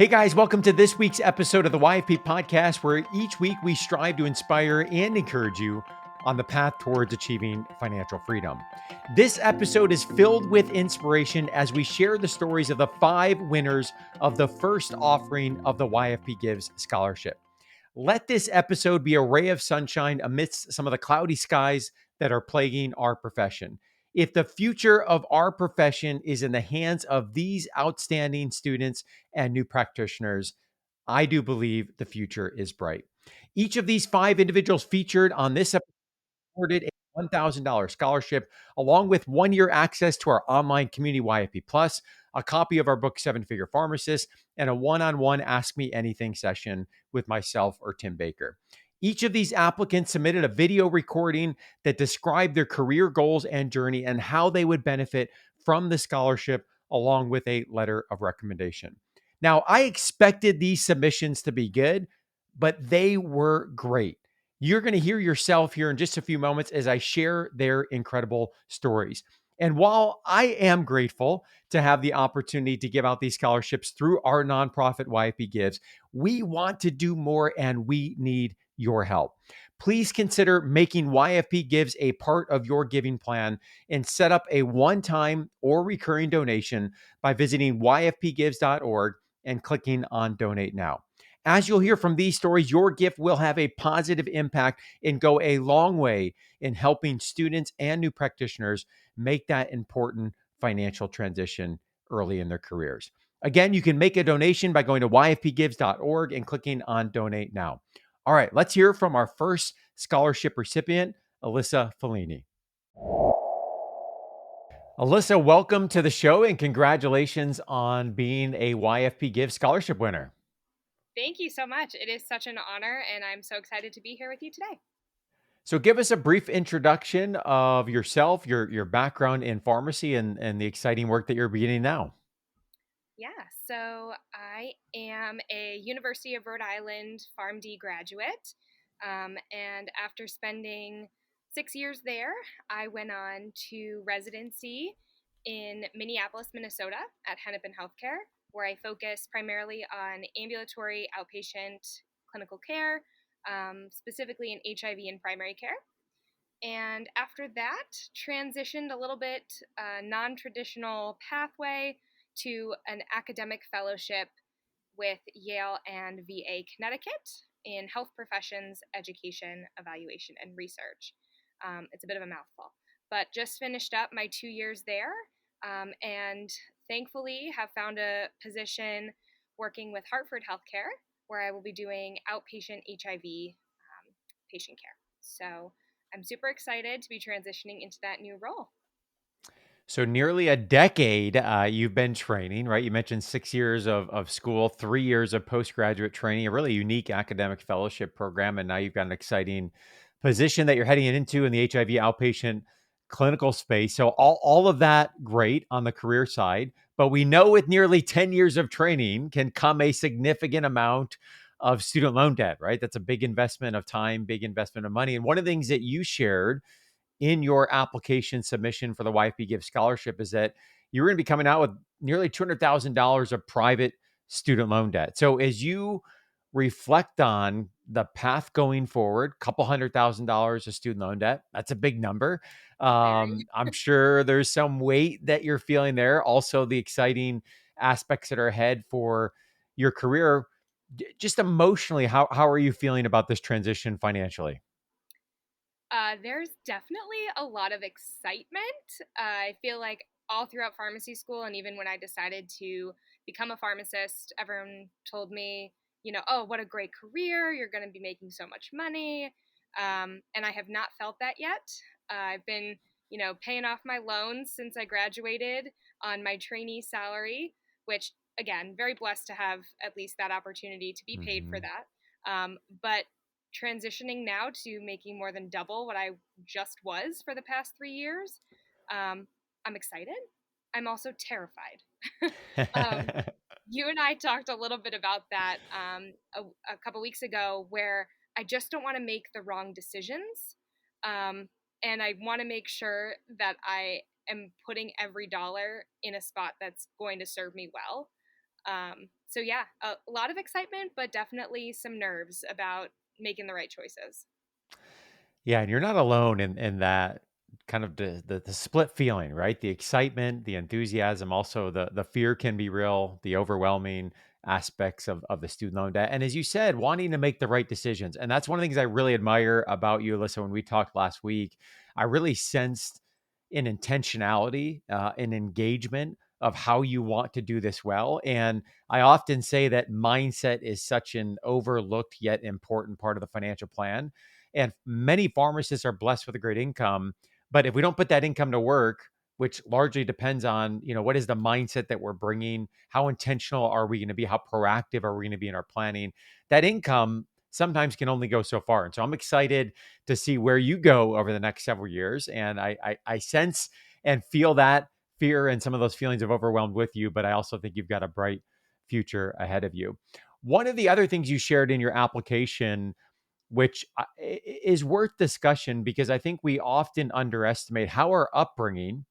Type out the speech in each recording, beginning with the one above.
Hey guys, welcome to this week's episode of the YFP podcast, where each week we strive to inspire and encourage you on the path towards achieving financial freedom. This episode is filled with inspiration as we share the stories of the 5 winners of the first offering of the YFP Gives Scholarship. Let this episode be a ray of sunshine amidst some of the cloudy skies that are plaguing our profession. If the future of our profession is in the hands of these outstanding students and new practitioners, I do believe the future is bright. Each of these 5 individuals featured on this episode awarded a $1,000 scholarship, along with 1-year access to our online community YFP Plus, a copy of our book 7-Figure Pharmacist, and a one-on-one Ask Me Anything session with myself or Tim Baker. Each of these applicants submitted a video recording that described their career goals and journey and how they would benefit from the scholarship, along with a letter of recommendation. Now, I expected these submissions to be good, but they were great. You're going to hear yourself here in just a few moments as I share their incredible stories. And while I am grateful to have the opportunity to give out these scholarships through our nonprofit YFP Gives, we want to do more and we need your help. Please consider making YFP Gives a part of your giving plan and set up a one-time or recurring donation by visiting yfpgives.org and clicking on Donate Now. As you'll hear from these stories, your gift will have a positive impact and go a long way in helping students and new practitioners make that important financial transition early in their careers. Again, you can make a donation by going to yfpgives.org and clicking on Donate Now. All right, let's hear from our first scholarship recipient, Alyssa Fellini. Alyssa, welcome to the show and congratulations on being a YFP Gives Scholarship winner. Thank you so much. It is such an honor, and I'm so excited to be here with you today. So give us a brief introduction of yourself, your background in pharmacy, and the exciting work that you're beginning now. Yeah, so I am a University of Rhode Island PharmD graduate, and after spending 6 years there, I went on to residency in Minneapolis, Minnesota at Hennepin Healthcare, where I focus primarily on ambulatory outpatient clinical care, specifically in HIV and primary care. And after that, transitioned a little bit non-traditional pathway to an academic fellowship with Yale and VA Connecticut in health professions, education, evaluation, and research. It's a bit of a mouthful, but just finished up my 2 years there, and thankfully have found a position working with Hartford Healthcare, where I will be doing outpatient HIV patient care. So I'm super excited to be transitioning into that new role. So nearly a decade you've been training, right? You mentioned 6 years of school, 3 years of postgraduate training, a really unique academic fellowship program, and now you've got an exciting position that you're heading into in the HIV outpatient clinical space. So all of that great on the career side, but we know with nearly 10 years of training can come a significant amount of student loan debt, right? That's a big investment of time, big investment of money. And one of the things that you shared in your application submission for the YFP Gives Scholarship is that you're going to be coming out with nearly $200,000 of private student loan debt. So as you reflect on the path going forward, couple $100,000 of student loan debt, that's a big number. Very. I'm sure there's some weight that you're feeling there. Also, the exciting aspects that are ahead for your career. Just emotionally, how are you feeling about this transition financially? There's definitely a lot of excitement. I feel like all throughout pharmacy school, and even when I decided to become a pharmacist, everyone told me, oh, what a great career. You're going to be making so much money. And I have not felt that yet. I've been, paying off my loans since I graduated on my trainee salary, which, again, very blessed to have at least that opportunity to be paid for Mhm. that. But transitioning now to making more than double what I just was for the past 3 years. I'm excited. I'm also terrified. um, you and I talked a little bit about that a couple weeks ago, where I just don't want to make the wrong decisions. Um, and I want to make sure that I am putting every dollar in a spot that's going to serve me well. So yeah, a lot of excitement, but definitely some nerves about making the right choices. Yeah, and you're not alone in that kind of the split feeling, right? The excitement, the enthusiasm, also the fear can be real, the overwhelming aspects of the student loan debt. And as you said, wanting to make the right decisions. And that's one of the things I really admire about you, Alyssa. When we talked last week, I really sensed an intentionality, an engagement of how you want to do this well. And I often say that mindset is such an overlooked yet important part of the financial plan, and many pharmacists are blessed with a great income. But if we don't put that income to work, which largely depends on, what is the mindset that we're bringing? How intentional are we going to be? How proactive are we going to be in our planning? That income sometimes can only go so far. And so I'm excited to see where you go over the next several years. And I sense and feel that fear and some of those feelings of overwhelmed with you, but I also think you've got a bright future ahead of you. One of the other things you shared in your application, which is worth discussion, because I think we often underestimate how our upbringing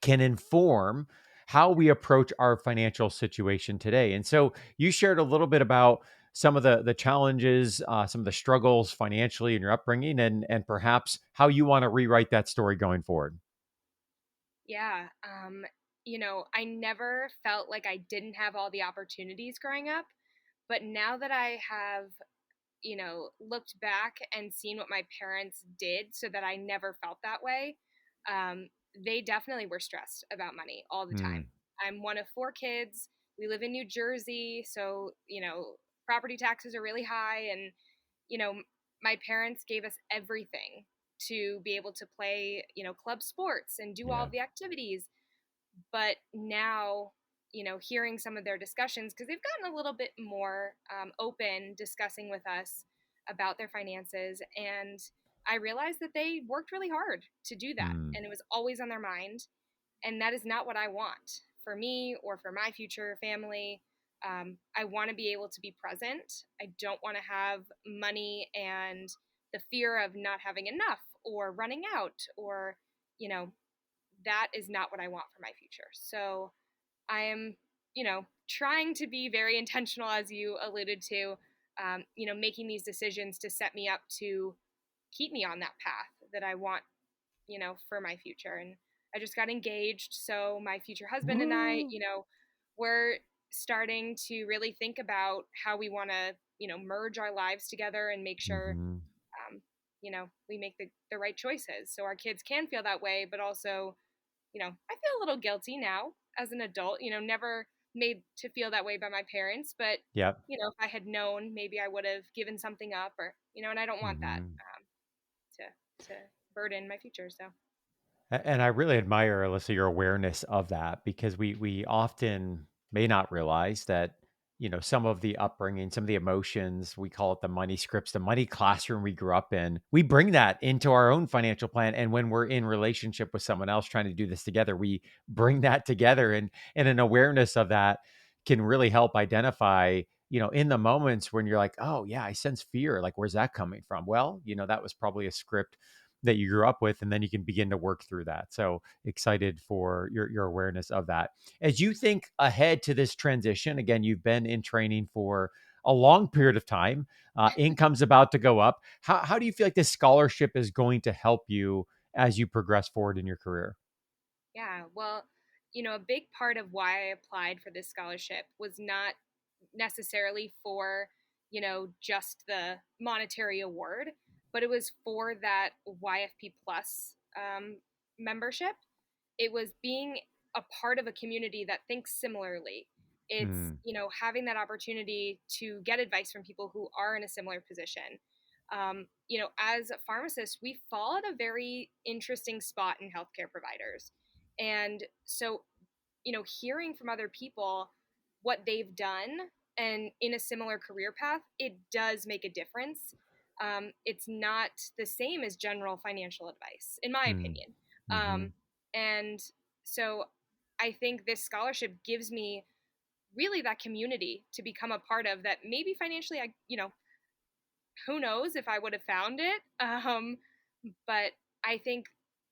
can inform how we approach our financial situation today. And so you shared a little bit about some of the challenges, some of the struggles financially in your upbringing, and perhaps how you want to rewrite that story going forward. Yeah. I never felt like I didn't have all the opportunities growing up, but now that I have, looked back and seen what my parents did so that I never felt that way, they definitely were stressed about money all the Hmm. time. I'm one of four kids. We live in New Jersey, so, property taxes are really high. And, you know, my parents gave us everything to be able to play, club sports and do all Yeah. of the activities. But now, hearing some of their discussions, because they've gotten a little bit more open discussing with us about their finances, and I realized that they worked really hard to do that, Hmm. and it was always on their mind. And that is not what I want for me or for my future family. I want to be able to be present. I don't want to have money and the fear of not having enough or running out, or, you know, that is not what I want for my future. So I am, trying to be very intentional, as you alluded to, making these decisions to set me up to keep me on that path that I want, for my future. And I just got engaged. So my future husband and I, Woo. we're starting to really think about how we want to, merge our lives together and make sure, Hmm. we make the right choices. So our kids can feel that way, but also, I feel a little guilty now as an adult, never made to feel that way by my parents, but, Yep. if I had known, maybe I would have given something up, or, and I don't want that Hmm. to burden my future. So, And I really admire, Alyssa, your awareness of that, because we often may not realize that, some of the upbringing, some of the emotions, we call it the money scripts, the money classroom we grew up in, we bring that into our own financial plan. And when we're in relationship with someone else trying to do this together, we bring that together, and an awareness of that can really help identify, in the moments when you're like, oh yeah, I sense fear. Like, where's that coming from? Well, that was probably a script that you grew up with, and then you can begin to work through that. So excited for your awareness of that. As you think ahead to this transition, again, you've been in training for a long period of time. Income's about to go up. How do you feel like this scholarship is going to help you as you progress forward in your career? yeah, well, a big part of why I applied for this scholarship was not necessarily for, just the monetary award, but it was for that YFP Plus membership. It was being a part of a community that thinks similarly. It's, Hmm. having that opportunity to get advice from people who are in a similar position. As pharmacists, we fall at a very interesting spot in healthcare providers. And so, hearing from other people what they've done and in a similar career path, it does make a difference. It's not the same as general financial advice, in my Hmm. opinion. Hmm. Um, and so I think this scholarship gives me really that community to become a part of, that maybe financially who knows if I would have found it. But I think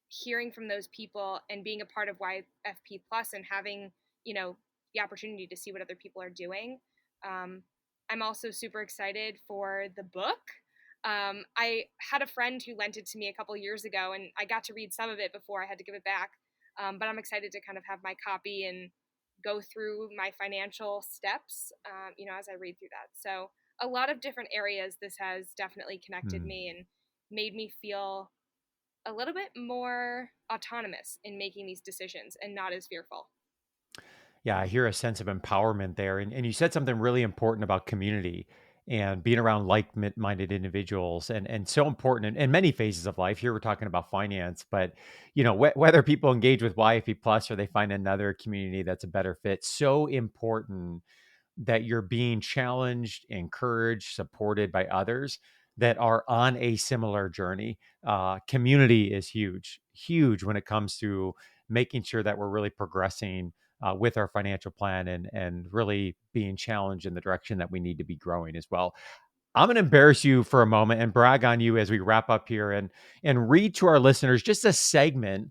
hearing from those people and being a part of YFP Plus and having, you know, the opportunity to see what other people are doing. I'm also super excited for the book. I had a friend who lent it to me a couple years ago, and I got to read some of it before I had to give it back. But I'm excited to kind of have my copy and go through my financial steps, as I read through that. So a lot of different areas this has definitely connected Hmm. me and made me feel a little bit more autonomous in making these decisions and not as fearful. Yeah, I hear a sense of empowerment there. And you said something really important about community and being around like-minded individuals and so important in many phases of life. Here we're talking about finance, but whether people engage with YFP Plus or they find another community that's a better fit, so important that you're being challenged, encouraged, supported by others that are on a similar journey. Community is huge, huge when it comes to making sure that we're really progressing with our financial plan and really being challenged in the direction that we need to be growing as well. I'm going to embarrass you for a moment and brag on you as we wrap up here and read to our listeners just a segment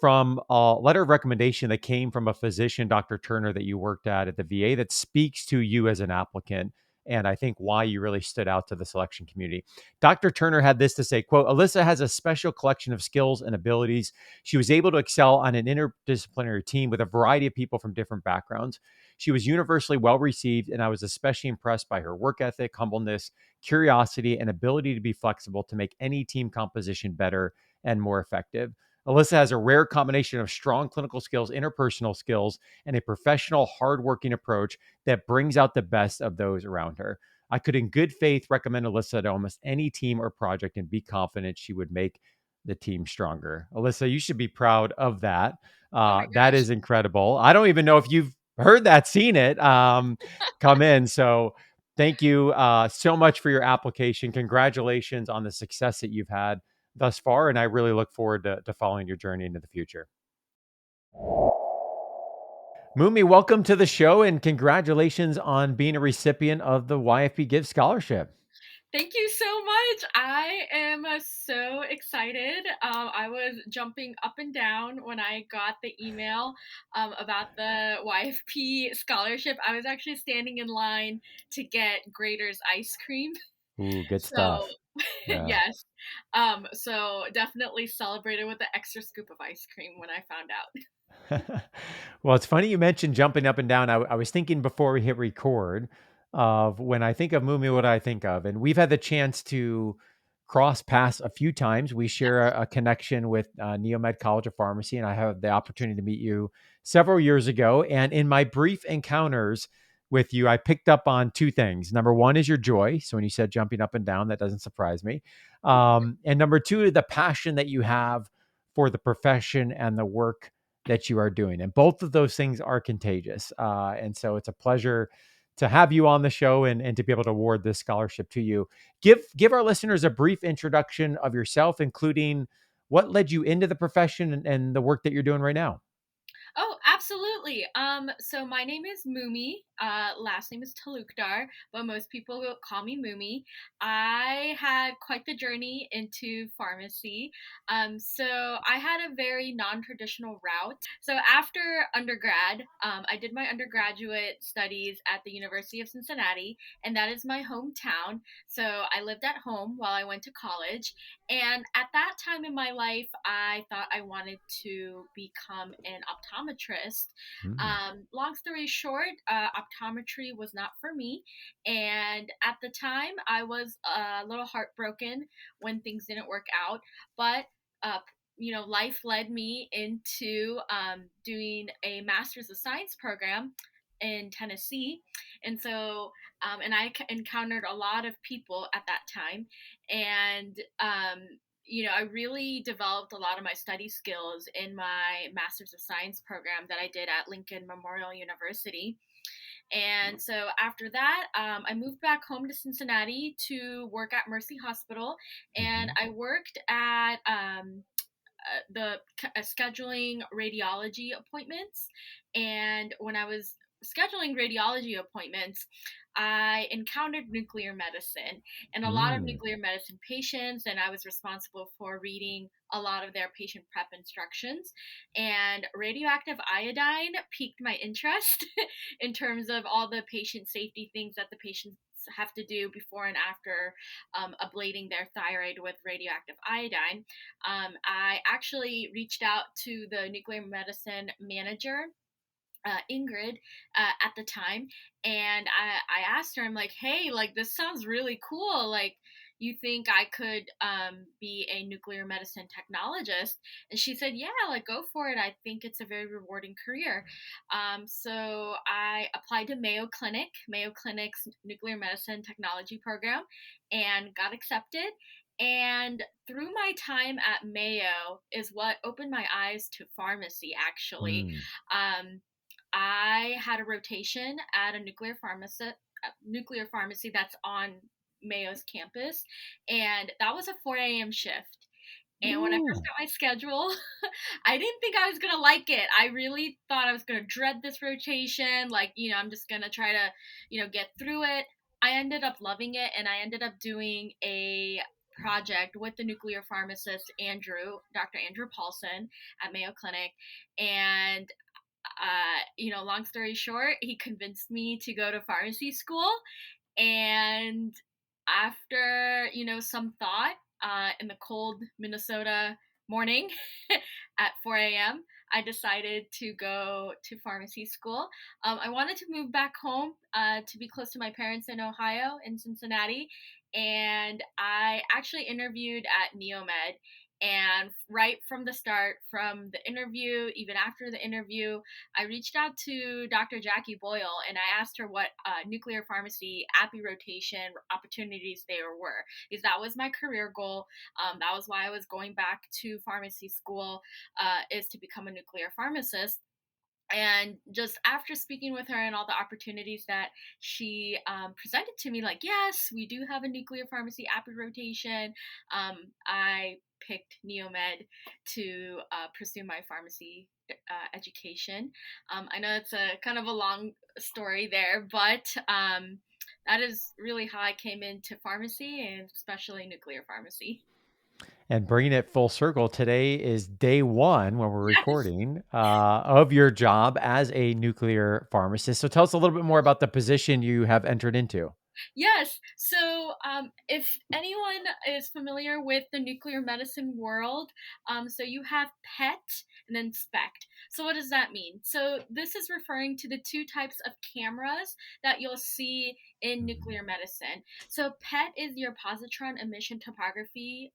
from a letter of recommendation that came from a physician, Dr. Turner, that you worked at the VA that speaks to you as an applicant. And I think why you really stood out to the selection community. Dr. Turner had this to say, quote, Alyssa has a special collection of skills and abilities. She was able to excel on an interdisciplinary team with a variety of people from different backgrounds. She was universally well received, and I was especially impressed by her work ethic, humbleness, curiosity, and ability to be flexible to make any team composition better and more effective. Alyssa has a rare combination of strong clinical skills, interpersonal skills, and a professional, hardworking approach that brings out the best of those around her. I could, in good faith, recommend Alyssa to almost any team or project and be confident she would make the team stronger. Alyssa, you should be proud of that. Oh my That gosh. is incredible. I don't even know if you've heard that, seen it come in. So thank you so much for your application. Congratulations on the success that you've had thus far. And I really look forward to following your journey into the future. Mumi, welcome to the show and congratulations on being a recipient of the YFP Gives Scholarship. Thank you so much. I am so excited. I was jumping up and down when I got the email about the YFP scholarship. I was actually standing in line to get Grader's ice cream. Ooh, good So, stuff. Yeah. yes. So definitely celebrated with an extra scoop of ice cream when I found out. Well, it's funny you mentioned jumping up and down. I was thinking before we hit record of when I think of Mumi, what I think of. And we've had the chance to cross paths a few times. We share a connection with Neomed College of Pharmacy, and I had the opportunity to meet you several years ago. And in my brief encounters with you, I picked up on two things. Number one is your joy. So when you said jumping up and down, that doesn't surprise me. And number two, the passion that you have for the profession and the work that you are doing. And both of those things are contagious. And so it's a pleasure to have you on the show and to be able to award this scholarship to you. Give our listeners a brief introduction of yourself, including what led you into the profession and the work that you're doing right now. Oh, absolutely. So my name is Mumi. Last name is Talukdar, but most people will call me Mumi. I had quite the journey into pharmacy. So I had a very non-traditional route. So after undergrad, I did my undergraduate studies at the University of Cincinnati, and that is my hometown. So I lived at home while I went to college. And at that time in my life, I thought I wanted to become an optometrist. Mm, Long story short, optometry was not for me. And at the time, I was a little heartbroken when things didn't work out. But uh, life led me into doing a Master's of Science program in Tennessee. And so, and I encountered a lot of people at that time. And I really developed a lot of my study skills in my Master's of Science program that I did at Lincoln Memorial University. And so after that, I moved back home to Cincinnati to work at Mercy Hospital, and mhm, I worked at the scheduling radiology appointments. And when I was scheduling radiology appointments, I encountered nuclear medicine and a lot of Mm. nuclear medicine patients, and I was responsible for reading a lot of their patient prep instructions. And radioactive iodine piqued my interest in terms of all the patient safety things that the patients have to do before and after ablating their thyroid with radioactive iodine. I actually reached out to the nuclear medicine manager, Ingrid, at the time, and I asked her, I'm like, hey, like this sounds really cool. Like, you think I could be a nuclear medicine technologist? And she said, yeah, like go for it. I think it's a very rewarding career. So I applied to Mayo Clinic's nuclear medicine technology program, and got accepted. And through my time at Mayo is what opened my eyes to pharmacy, actually. Mm. Um, I had a rotation at a nuclear pharmacy that's on Mayo's campus, and that was a 4 a.m. shift. And when I first Ooh. got my schedule, I didn't think I was gonna like it. I really thought I was gonna dread this rotation. Like, I'm just gonna try to, get through it. I ended up loving it, and I ended up doing a project with the nuclear pharmacist Dr. Andrew Paulson at Mayo Clinic, and long story short, he convinced me to go to pharmacy school. And after, some thought, in the cold Minnesota morning at 4 a.m., I decided to go to pharmacy school. I wanted to move back home to be close to my parents in Ohio, in Cincinnati. And I actually interviewed at Neomed. And right from the start, from the interview, even after the interview, I reached out to Dr. Jackie Boyle and I asked her what nuclear pharmacy API rotation opportunities there were, because that was my career goal. That was why I was going back to pharmacy school, is to become a nuclear pharmacist. And just after speaking with her and all the opportunities that she presented to me, like, yes, we do have a nuclear pharmacy API rotation, I picked Neomed to pursue my pharmacy education. I know it's a kind of a long story there, but that is really how I came into pharmacy, and especially nuclear pharmacy. And bringing it full circle, today is day one when we're Yes. recording of your job as a nuclear pharmacist. So tell us a little bit more about the position you have entered into. Yes. So, if anyone is familiar with the nuclear medicine world, so you have PET and then SPECT. So, what does that mean? So, this is referring to the two types of cameras that you'll see in nuclear medicine. So, PET is your positron emission tomography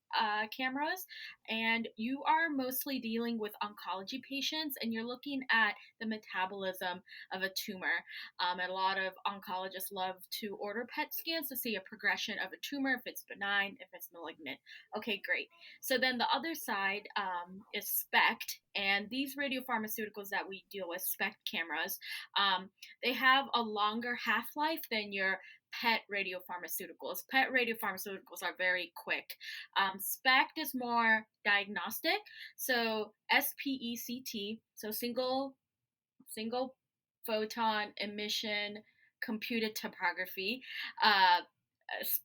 cameras, and you are mostly dealing with oncology patients, and you're looking at the metabolism of a tumor. And a lot of oncologists love to order PET scans to see a progression of a tumor, if it's benign, if it's malignant. Okay, great. So then the other side is SPECT, and these radiopharmaceuticals that we deal with, SPECT cameras, they have a longer half life than your PET radiopharmaceuticals. PET radiopharmaceuticals are very quick. SPECT is more diagnostic, so SPECT, so single photon emission computed topography uh,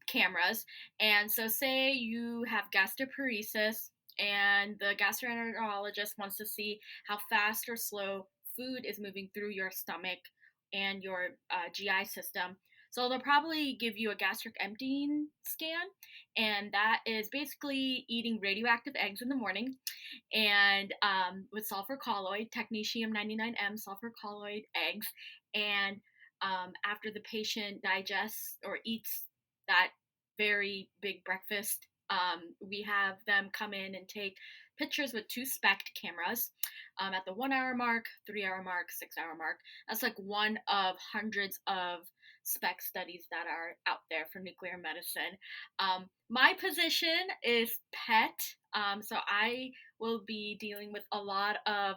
cameras. And so, say you have gastroparesis, and the gastroenterologist wants to see how fast or slow food is moving through your stomach and your GI system. So they'll probably give you a gastric emptying scan, and that is basically eating radioactive eggs in the morning, and with sulfur colloid, technetium 99M sulfur colloid eggs. And after the patient digests or eats that very big breakfast, we have them come in and take pictures with two SPECT cameras at the 1 hour mark, 3 hour mark, 6 hour mark. That's like one of hundreds of SPECT studies that are out there for nuclear medicine. My position is PET, so I will be dealing with a lot of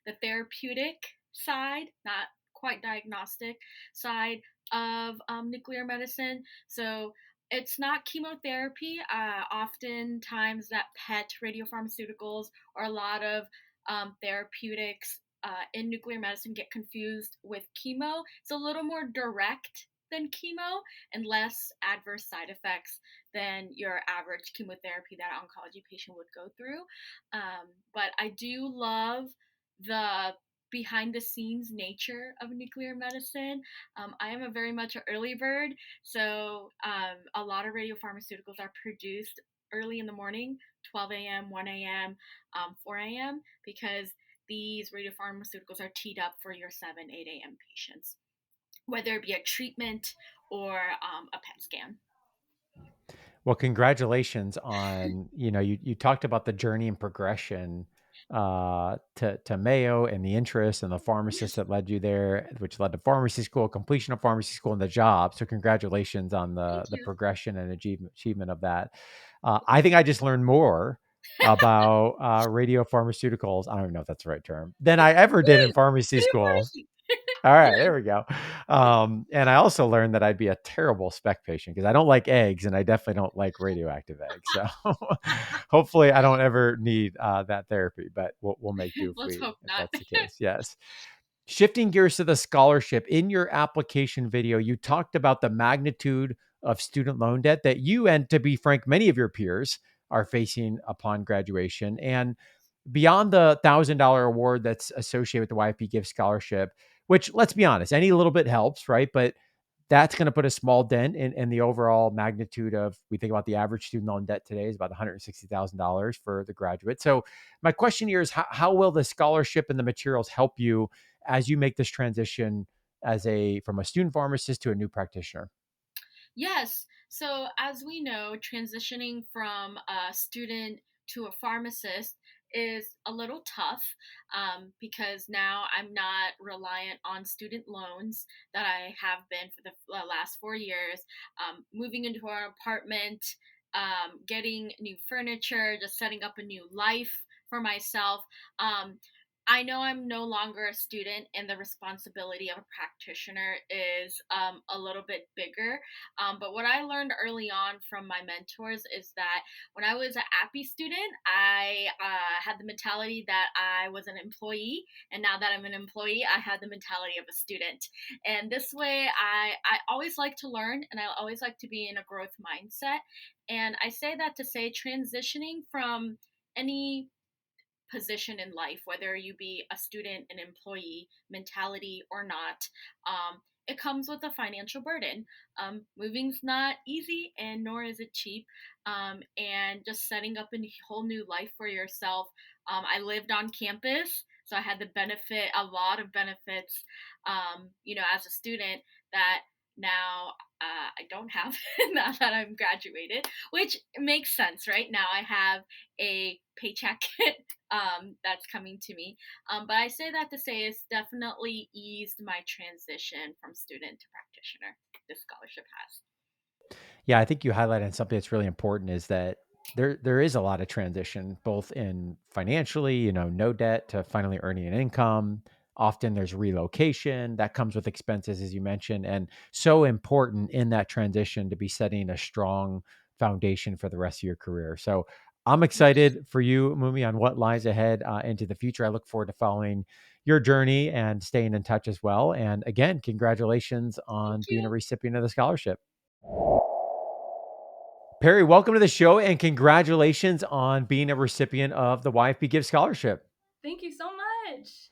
the therapeutic side, not quite diagnostic side of nuclear medicine. So it's not chemotherapy. Oftentimes, that PET radiopharmaceuticals or a lot of therapeutics in nuclear medicine get confused with chemo. It's a little more direct than chemo and less adverse side effects than your average chemotherapy that an oncology patient would go through. But I do love the behind the scenes nature of nuclear medicine. I am a very much an early bird, so a lot of radiopharmaceuticals are produced early in the morning, 12 a.m., 1 a.m., 4 a.m., because these radiopharmaceuticals are teed up for your 7, 8 a.m. patients, whether it be a treatment or a PET scan. Well, congratulations on, you talked about the journey and progression to Mayo and the interest and the pharmacist that led you there, which led to pharmacy school, completion of pharmacy school, and the job. So congratulations on Thank the you. progression and achievement of that. I think I just learned more about radiopharmaceuticals. I don't even know if that's the right term than I ever did in pharmacy school. All right, there we go. And I also learned that I'd be a terrible spec patient because I don't like eggs and I definitely don't like radioactive eggs. So hopefully I don't ever need that therapy, but we'll make do Let's hope if not. that's the case. Yes. Shifting gears to the scholarship, in your application video, you talked about the magnitude of student loan debt that you, and to be frank, many of your peers are facing upon graduation. And beyond the $1,000 award that's associated with the YFP Gives Scholarship, which, let's be honest, any little bit helps, right? But that's going to put a small dent in the overall magnitude of, we think about the average student loan debt today is about $160,000 for the graduate. So my question here is, how will the scholarship and the materials help you as you make this transition from a student pharmacist to a new practitioner? Yes. So, as we know, transitioning from a student to a pharmacist is a little tough because now I'm not reliant on student loans that I have been for the last 4 years. Moving into our apartment, getting new furniture, just setting up a new life for myself. I know I'm no longer a student, and the responsibility of a practitioner is a little bit bigger. But what I learned early on from my mentors is that when I was an APPE student, I had the mentality that I was an employee. And now that I'm an employee, I have the mentality of a student. And this way, I always like to learn and I always like to be in a growth mindset. And I say that to say transitioning from any position in life, whether you be a student, an employee mentality or not, it comes with a financial burden. Moving's not easy, and nor is it cheap. And just setting up a whole new life for yourself. I lived on campus, so I had a lot of benefits, as a student that now I don't have now that I'm graduated, which makes sense, right? Now I have a paycheck that's coming to me. But I say that to say it's definitely eased my transition from student to practitioner. This scholarship has. Yeah, I think you highlighted something that's really important is that there is a lot of transition, both in financially, no debt to finally earning an income. Often there's relocation that comes with expenses, as you mentioned, and so important in that transition to be setting a strong foundation for the rest of your career. So I'm Yes. excited for you, Mumi, on what lies ahead into the future. I look forward to following your journey and staying in touch as well. And again, congratulations Thank on being a you. recipient of the scholarship. Perry, welcome to the show and congratulations on being a recipient of the YFP Gives Scholarship. Thank you so much.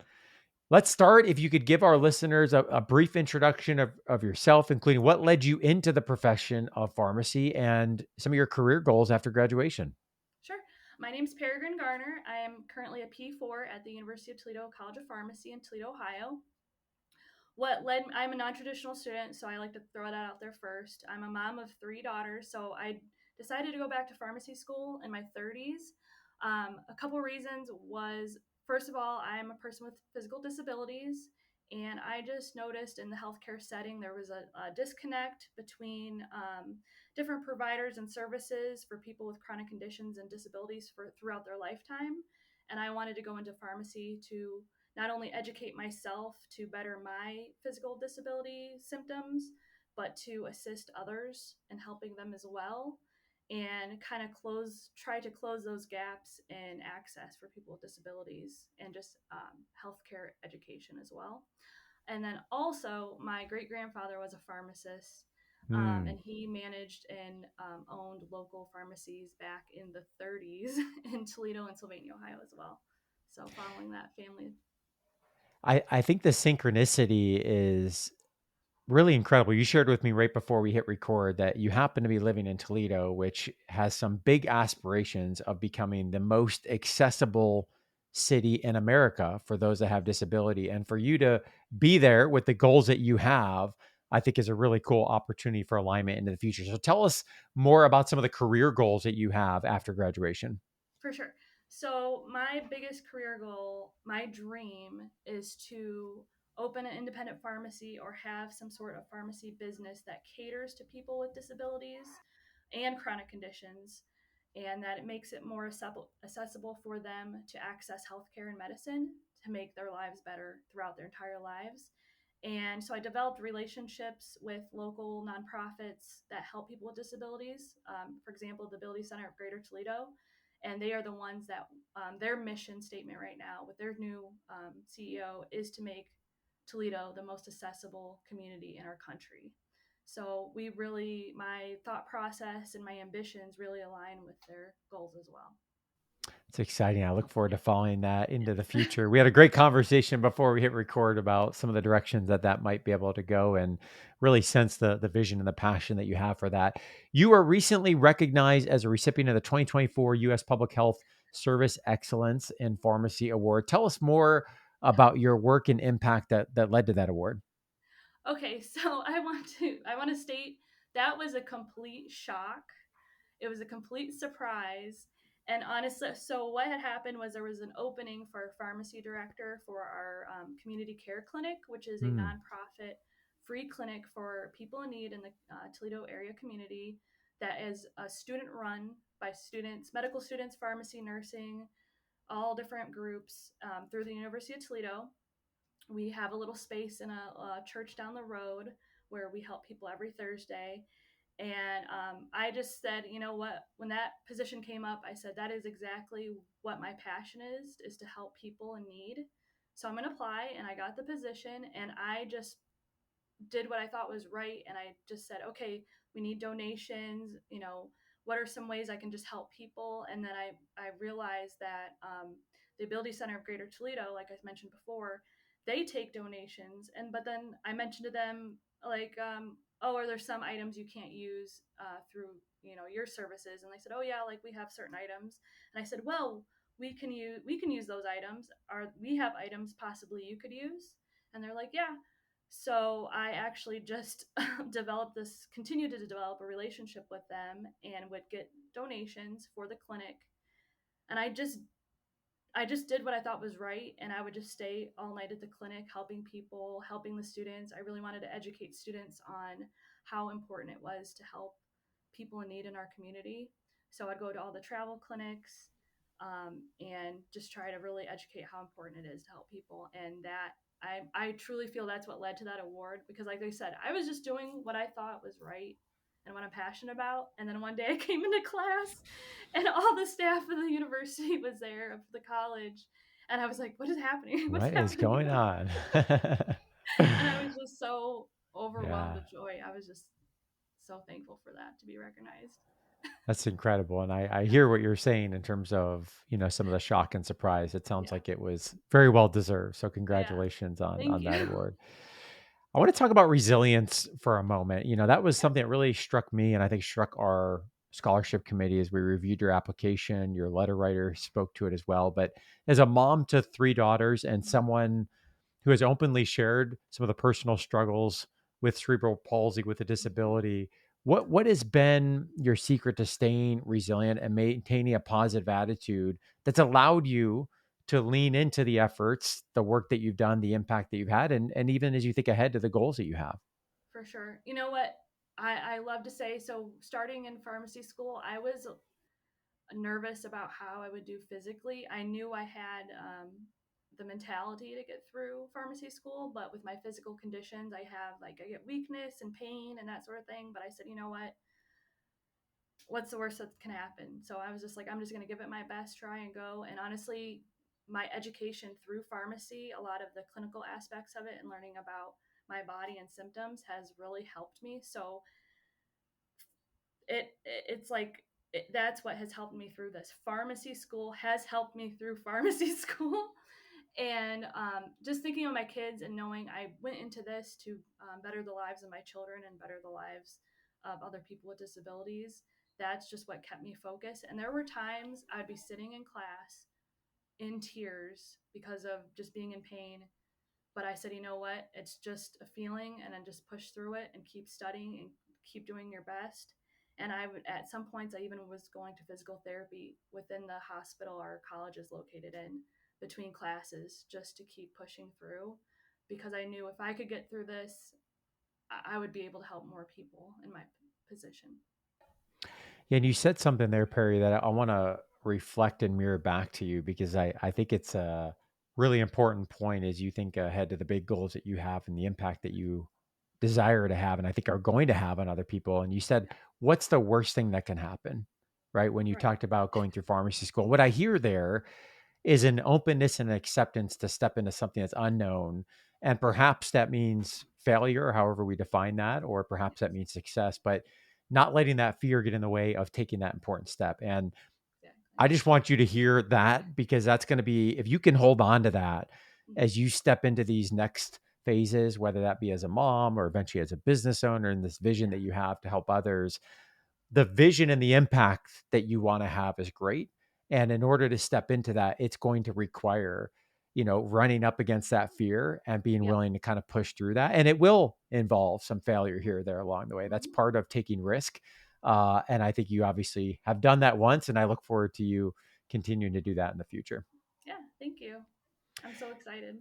Let's start. If you could give our listeners a brief introduction of yourself, including what led you into the profession of pharmacy and some of your career goals after graduation. Sure. My name is Peregrine Garner. I am currently a P4 at the University of Toledo College of Pharmacy in Toledo, Ohio. I'm a non-traditional student, so I like to throw that out there first. I'm a mom of 3 daughters, so I decided to go back to pharmacy school in my 30s. A couple reasons was, first of all, I'm a person with physical disabilities, and I just noticed in the healthcare setting there was a disconnect between different providers and services for people with chronic conditions and disabilities throughout their lifetime. And I wanted to go into pharmacy to not only educate myself to better my physical disability symptoms, but to assist others in helping them as well. and kind of try to close those gaps in access for people with disabilities and just healthcare education as well. And then also, my great grandfather was a pharmacist, Hmm. and he managed and owned local pharmacies back in the 30s in Toledo and Sylvania, Ohio, as well. So, following that family. I think the synchronicity is really incredible. You shared with me right before we hit record that you happen to be living in Toledo, which has some big aspirations of becoming the most accessible city in America for those that have disability. And for you to be there with the goals that you have, I think is a really cool opportunity for alignment into the future. So tell us more about some of the career goals that you have after graduation. For sure. So, my biggest career goal, my dream is to open an independent pharmacy or have some sort of pharmacy business that caters to people with disabilities and chronic conditions, and that it makes it more accessible for them to access healthcare and medicine to make their lives better throughout their entire lives. And so I developed relationships with local nonprofits that help people with disabilities. For example, the Ability Center of Greater Toledo, and they are the ones that their mission statement right now with their new CEO is to make Toledo the most accessible community in our country. So my thought process and my ambitions really align with their goals as well. It's exciting. I look forward to following that into the future. We had a great conversation before we hit record about some of the directions that might be able to go, and really sense the vision and the passion that you have for that. You were recently recognized as a recipient of the 2024 U.S. Public Health Service Excellence in Pharmacy Award. Tell us more about your work and impact that led to that award. Okay, so I want to state that was a complete shock. It was a complete surprise. And honestly, so what had happened was there was an opening for a pharmacy director for our community care clinic, which is a Hmm. nonprofit free clinic for people in need in the Toledo area community that is student run by students, medical students, pharmacy, nursing, all different groups through the University of Toledo. We have a little space in a church down the road where we help people every Thursday. And I just said, you know what, when that position came up, I said, that is exactly what my passion is to help people in need. So I'm going to apply. And I got the position, and I just did what I thought was right. And I just said, okay, we need donations. What are some ways I can just help people? And then I realized that the Ability Center of Greater Toledo, like I mentioned before, they take donations. But then I mentioned to them, like, oh, are there some items you can't use through your services? And they said, oh yeah, like we have certain items. And I said, well, we can use those items. We have items possibly you could use? And they're like, yeah. So I actually just continued to develop a relationship with them and would get donations for the clinic. And I just did what I thought was right. And I would just stay all night at the clinic, helping people, helping the students. I really wanted to educate students on how important it was to help people in need in our community. So I'd go to all the travel clinics and just try to really educate how important it is to help people. And that I truly feel that's what led to that award, because like I said, I was just doing what I thought was right and what I'm passionate about. And then one day I came into class and all the staff of the university was there, of the college. And I was like, what is happening? What's What is happening? going on? And I was just so overwhelmed Yeah. with joy. I was just so thankful for that, to be recognized. That's incredible. And I Yeah. hear what you're saying in terms of, some of the shock and surprise. It sounds Yeah. like it was very well deserved. So Yeah. congratulations on Thank that you. award. I want to talk about resilience for a moment. That was Yeah. something that really struck me and I think struck our scholarship committee as we reviewed your application. Your letter writer spoke to it as well. But as a mom to three daughters and someone who has openly shared some of the personal struggles with cerebral palsy, with a Mhm. disability. What has been your secret to staying resilient and maintaining a positive attitude that's allowed you to lean into the efforts, the work that you've done, the impact that you've had, and even as you think ahead to the goals that you have? For sure. You know what? I love to say, so starting in pharmacy school, I was nervous about how I would do physically. I knew I had the mentality to get through pharmacy school, but with my physical conditions, I get weakness and pain and that sort of thing. But I said, you know what? what's the worst that can happen? So I was just like, I'm just going to give it my best, try and go. And honestly, my education through pharmacy, a lot of the clinical aspects of it and learning about my body and symptoms has really helped me. So it's like that's what has helped me through this. Pharmacy school has helped me through pharmacy school. And just thinking of my kids and knowing I went into this to better the lives of my children and better the lives of other people with disabilities, that's just what kept me focused. And there were times I'd be sitting in class in tears because of just being in pain, but I said, you know what? It's just a feeling, and then just push through it and keep studying and keep doing your best. And I would, at some points, I even was going to physical therapy within the hospital our college is located in between classes just to keep pushing through, because I knew if I could get through this, I would be able to help more people in my position. Yeah, and you said something there, Perry, that I want to reflect and mirror back to you because I think it's a really important point as you think ahead to the big goals that you have and the impact that you desire to have and I think are going to have on other people. And you said, what's the worst thing that can happen? Right. When you Right. talked about going through pharmacy school, what I hear there is an openness and an acceptance to step into something that's unknown. And perhaps that means failure, however we define that, or perhaps that means success, but not letting that fear get in the way of taking that important step. And I Exactly. just want you to hear that because that's going to be, if you can hold on to that Mm-hmm. as you step into these next phases, whether that be as a mom or eventually as a business owner, and this vision Yeah. that you have to help others, the vision and the impact that you want to have is great. And in order to step into that, it's going to require, running up against that fear and being Yep. willing to kind of push through that. And it will involve some failure here or there along the way. That's Mm-hmm. part of taking risk. And I think you obviously have done that once, and I look forward to you continuing to do that in the future. Yeah. Thank you. I'm so excited.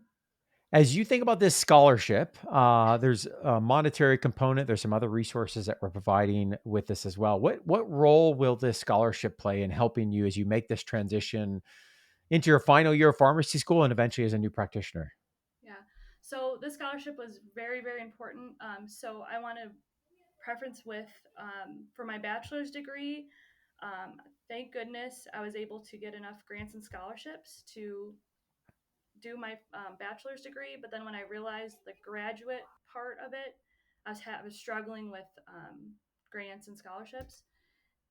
As you think about this scholarship, there's a monetary component. There's some other resources that we're providing with this as well. What role will this scholarship play in helping you as you make this transition into your final year of pharmacy school and eventually as a new practitioner? Yeah. So this scholarship was very, very important. So I want to preference with for my bachelor's degree. Um, Thank goodness I was able to get enough grants and scholarships to do my bachelor's degree. But then when I realized the graduate part of it, I was struggling with grants and scholarships.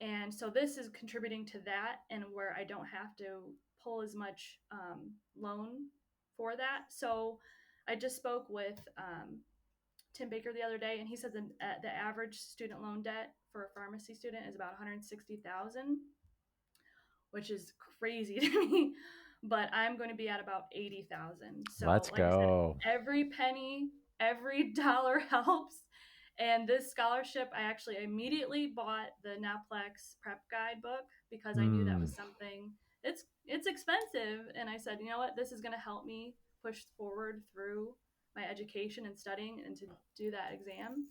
And so this is contributing to that, and where I don't have to pull as much loan for that. So I just spoke with Tim Baker the other day, and he said the average student loan debt for a pharmacy student is about 160,000, which is crazy to me. But I'm going to be at about 80,000. So, Let's like I said, go. every penny, every dollar helps. And this scholarship, I actually immediately bought the NAPLEX prep guide book because I knew that Mm. was something. It's expensive, and I said, you know what, this is going to help me push forward through my education and studying and to do that exam.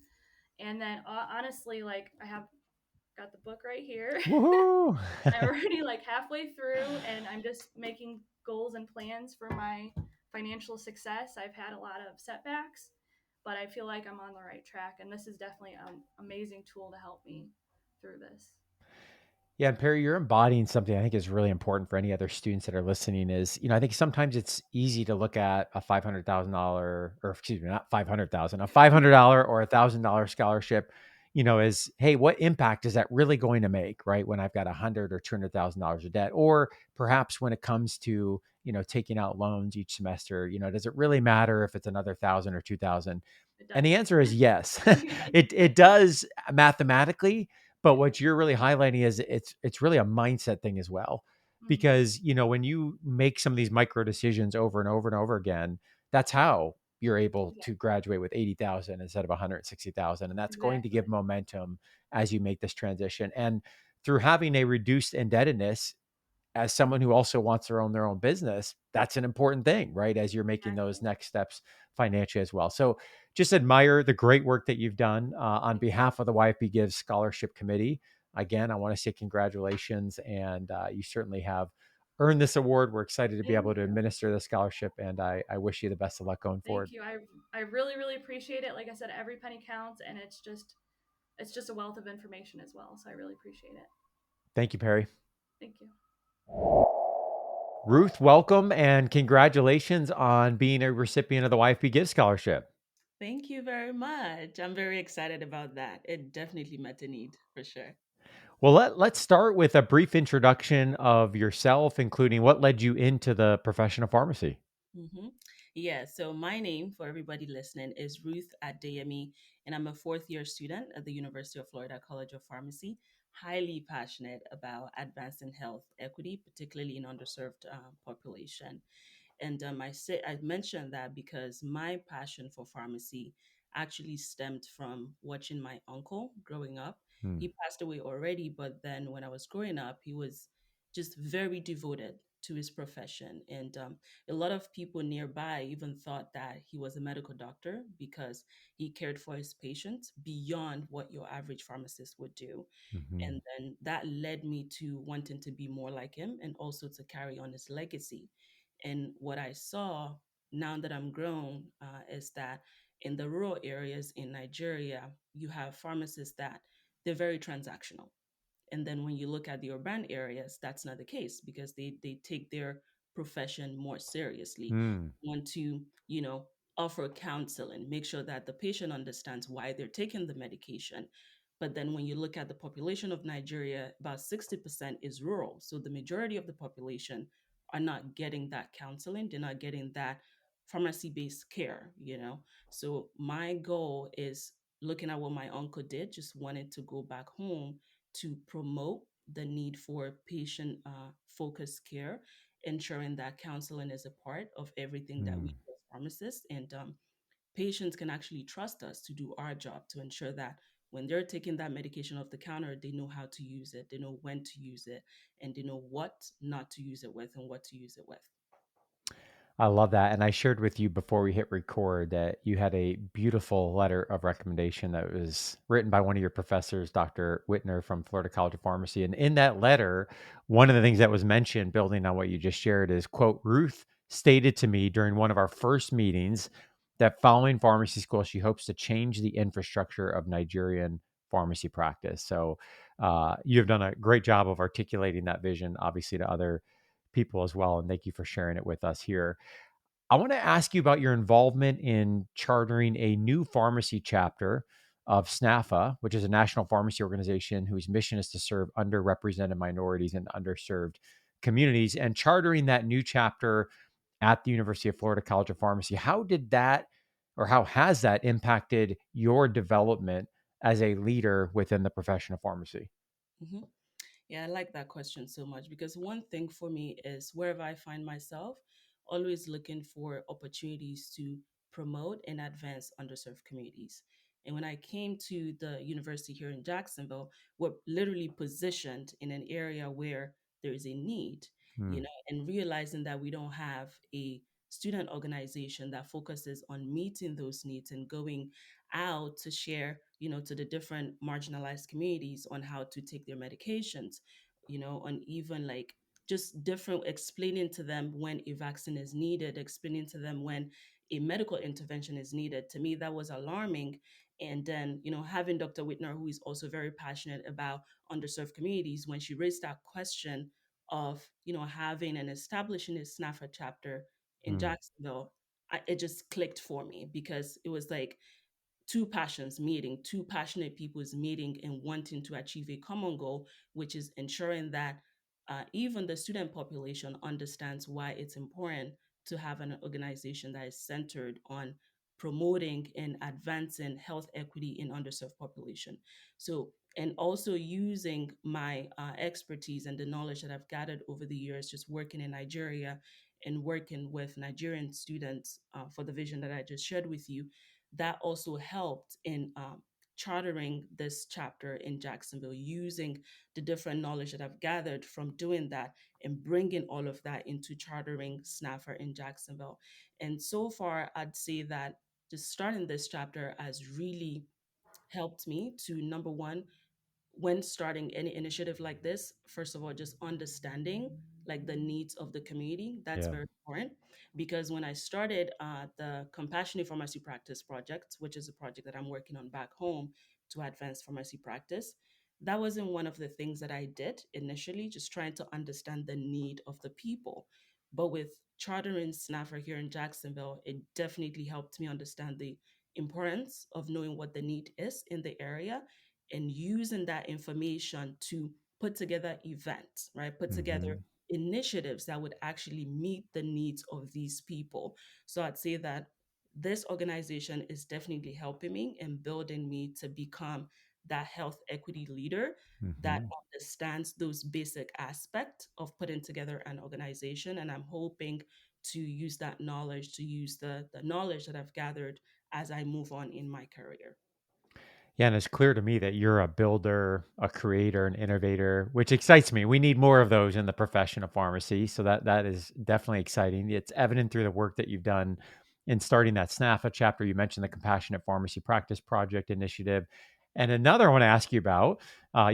And then honestly, like I have got the book right here. Woohoo. I'm already like halfway through, and I'm just making goals and plans for my financial success. I've had a lot of setbacks, but I feel like I'm on the right track, and this is definitely an amazing tool to help me through this. Yeah, and Perry, you're embodying something I think is really important for any other students that are listening is, I think sometimes it's easy to look at a $500,000 or excuse me, not 500,000, a $500 or $1,000 scholarship, as, hey, what impact is that really going to make, right? When I've got 100 or $200,000 of debt, or perhaps when it comes to, taking out loans each semester, does it really matter if it's another 1,000 or 2,000? It And the does. answer is yes. Yes. It does mathematically, but Yeah. what you're really highlighting is it's really a mindset thing as well. Mm-hmm. Because, when you make some of these micro decisions over and over and over again, that's how you're able Yeah. to graduate with 80,000 instead of 160,000. And that's going to give Exactly. momentum as you make this transition. And through having a reduced indebtedness, as someone who also wants to own their own business, that's an important thing, right? As you're making those Exactly. next steps financially as well. So just admire the great work that you've done on Thank you. behalf of the YFP Gives Scholarship Committee. Again, I want to say congratulations, and you certainly have earned this award. We're excited to be Thank able to you. administer the scholarship, and I wish you the best of luck going Thank forward. you. I really, really appreciate it. Like I said, every penny counts, and it's just it's just a wealth of information as well. So I really appreciate it. Thank you, Perry. Thank you. Ruth, welcome and congratulations on being a recipient of the YFP Gives Scholarship. Thank you very much. I'm very excited about that. It definitely met a need for sure. Well, let's start with a brief introduction of yourself, including what led you into the profession of pharmacy. hmm Yeah, so my name for everybody listening is Ruth Adeyemi, and I'm a fourth year student at the University of Florida College of Pharmacy. Highly passionate about advancing health equity, particularly in underserved population. And I mentioned that because my passion for pharmacy actually stemmed from watching my uncle growing up. Hmm. He passed away already, but then when I was growing up, he was just very devoted to his profession. And a lot of people nearby even thought that he was a medical doctor because he cared for his patients beyond what your average pharmacist would do. Mhm. And then that led me to wanting to be more like him and also to carry on his legacy. And what I saw now that I'm grown is that in the rural areas in Nigeria, you have pharmacists that they're very transactional. And then when you look at the urban areas, that's not the case because they take their profession more seriously. Hmm. Want to, offer counseling, make sure that the patient understands why they're taking the medication. But then when you look at the population of Nigeria, about 60% is rural. So the majority of the population are not getting that counseling, they're not getting that pharmacy-based care. So my goal is looking at what my uncle did, just wanted to go back home to promote the need for patient focused care, ensuring that counseling is a part of everything that we Hmm. do as pharmacists. And patients can actually trust us to do our job to ensure that when they're taking that medication off the counter, they know how to use it, they know when to use it, and they know what not to use it with and what to use it with. I love that. And I shared with you before we hit record that you had a beautiful letter of recommendation that was written by one of your professors, Dr. Whitner from Florida College of Pharmacy. And in that letter, one of the things that was mentioned, building on what you just shared, is quote, Ruth stated to me during one of our first meetings that following pharmacy school, she hopes to change the infrastructure of Nigerian pharmacy practice. So you have done a great job of articulating that vision, obviously, to other people as well. And thank you for sharing it with us here. I want to ask you about your involvement in chartering a new pharmacy chapter of SNAFA, which is a national pharmacy organization whose mission is to serve underrepresented minorities and underserved communities, and chartering that new chapter at the University of Florida College of Pharmacy. How did that, or how has that impacted your development as a leader within the profession of pharmacy? Mhm. Yeah, I like that question so much because one thing for me is wherever I find myself, always looking for opportunities to promote and advance underserved communities. And when I came to the university here in Jacksonville, we're literally positioned in an area where there is a need, Hmm. and realizing that we don't have a student organization that focuses on meeting those needs and going out to share, to the different marginalized communities on how to take their medications, on even like just different explaining to them when a vaccine is needed, explaining to them when a medical intervention is needed. To me, that was alarming. And then, having Dr. Whitner, who is also very passionate about underserved communities, when she raised that question of, having and establishing a SNAFA chapter in Hmm. Jacksonville, it just clicked for me because it was like two passions meeting, two passionate people's meeting and wanting to achieve a common goal, which is ensuring that even the student population understands why it's important to have an organization that is centered on promoting and advancing health equity in underserved population. So, and also using my expertise and the knowledge that I've gathered over the years, just working in Nigeria and working with Nigerian students for the vision that I just shared with you, that also helped in chartering this chapter in Jacksonville, using the different knowledge that I've gathered from doing that and bringing all of that into chartering SNAFR in Jacksonville. And so far, I'd say that just starting this chapter has really helped me to number one, when starting any initiative like this, first of all, just understanding like the needs of the community. That's Yeah. very important, because when I started the Compassionate Pharmacy Practice Project, which is a project that I'm working on back home to advance pharmacy practice, that wasn't one of the things that I did initially, just trying to understand the need of the people. But with chartering SNAFR here in Jacksonville, it definitely helped me understand the importance of knowing what the need is in the area and using that information to put together events, right? Put together Hmm. initiatives that would actually meet the needs of these people. So I'd say that this organization is definitely helping me and building me to become that health equity leader that Hmm. understands those basic aspects of putting together an organization. And I'm hoping to use that knowledge, to use the knowledge that I've gathered as I move on in my career. Yeah, and it's clear to me that you're a builder, a creator, an innovator, which excites me. We need more of those in the profession of pharmacy. So that is definitely exciting. It's evident through the work that you've done in starting that SNAFA chapter. You mentioned the Compassionate Pharmacy Practice Project initiative. And another I want to ask you about,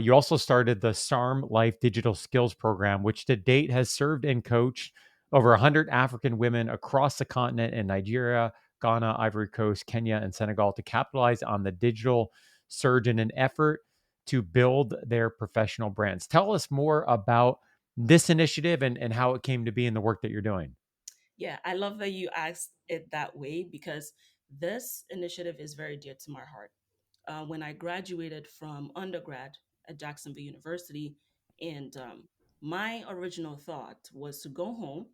you also started the SARM Life Digital Skills Program, which to date has served and coached over 100 African women across the continent in Nigeria, Ghana, Ivory Coast, Kenya, and Senegal to capitalize on the digital surge in an effort to build their professional brands. Tell us more about this initiative and how it came to be in the work that you're doing. Yeah, I love that you asked it that way, because this initiative is very dear to my heart. When I graduated from undergrad at Jacksonville University, and my original thought was to go home,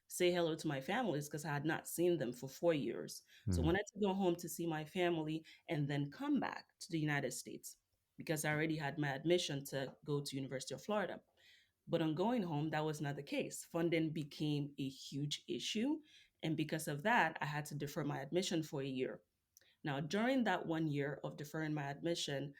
say hello to my families, because I had not seen them for 4 years. So I Mm, wanted to go home to see my family and then come back to the United States, because I already had my admission to go to University of Florida. But on going home, that was not the case. Funding became a huge issue. And because of that, I had to defer my admission for a year. Now, during that 1 year of deferring my admission,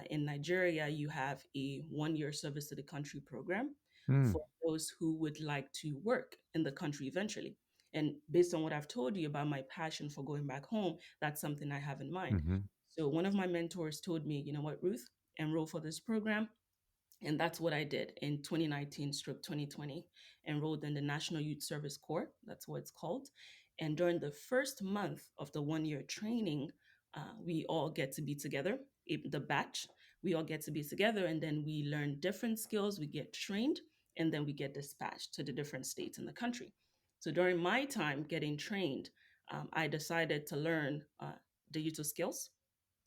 in Nigeria, you have a 1 year service to the country program mm, for those who would like to work in the country eventually. And based on what I've told you about my passion for going back home, that's something I have in mind. mhm, So one of my mentors told me, you know what, Ruth, enroll for this program. And that's what I did in 2019 stroke 2020, enrolled in the National Youth Service Corps. That's what it's called. And during the first month of the 1 year training, we all get to be together, the batch, we all get to be together, and then we learn different skills, we get trained, and then we get dispatched to the different states in the country. So during my time getting trained, I decided to learn digital skills,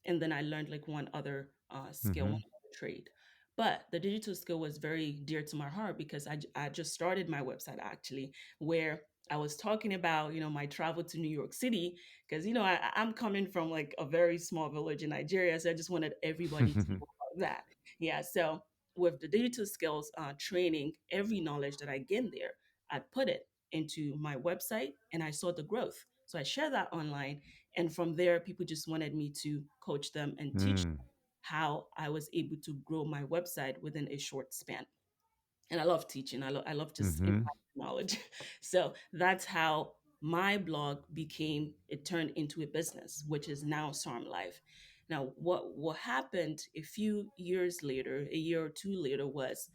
and then I learned like one other skill, one mhm, other trade. But the digital skill was very dear to my heart, because I just started my website actually, where I was talking about, my travel to New York City, because, I'm coming from like a very small village in Nigeria. So I just wanted everybody to know about that. Yeah. So with the digital skills training, every knowledge that I gained there, I put it into my website, and I saw the growth. So I share that online, and from there, people just wanted me to coach them and teach mm, how I was able to grow my website within a short span. And I love teaching. I love just mhm, imparting knowledge. So that's how my blog became, it turned into a business, which is now Sarm Life. Now, what happened a few years later, a year or two later, was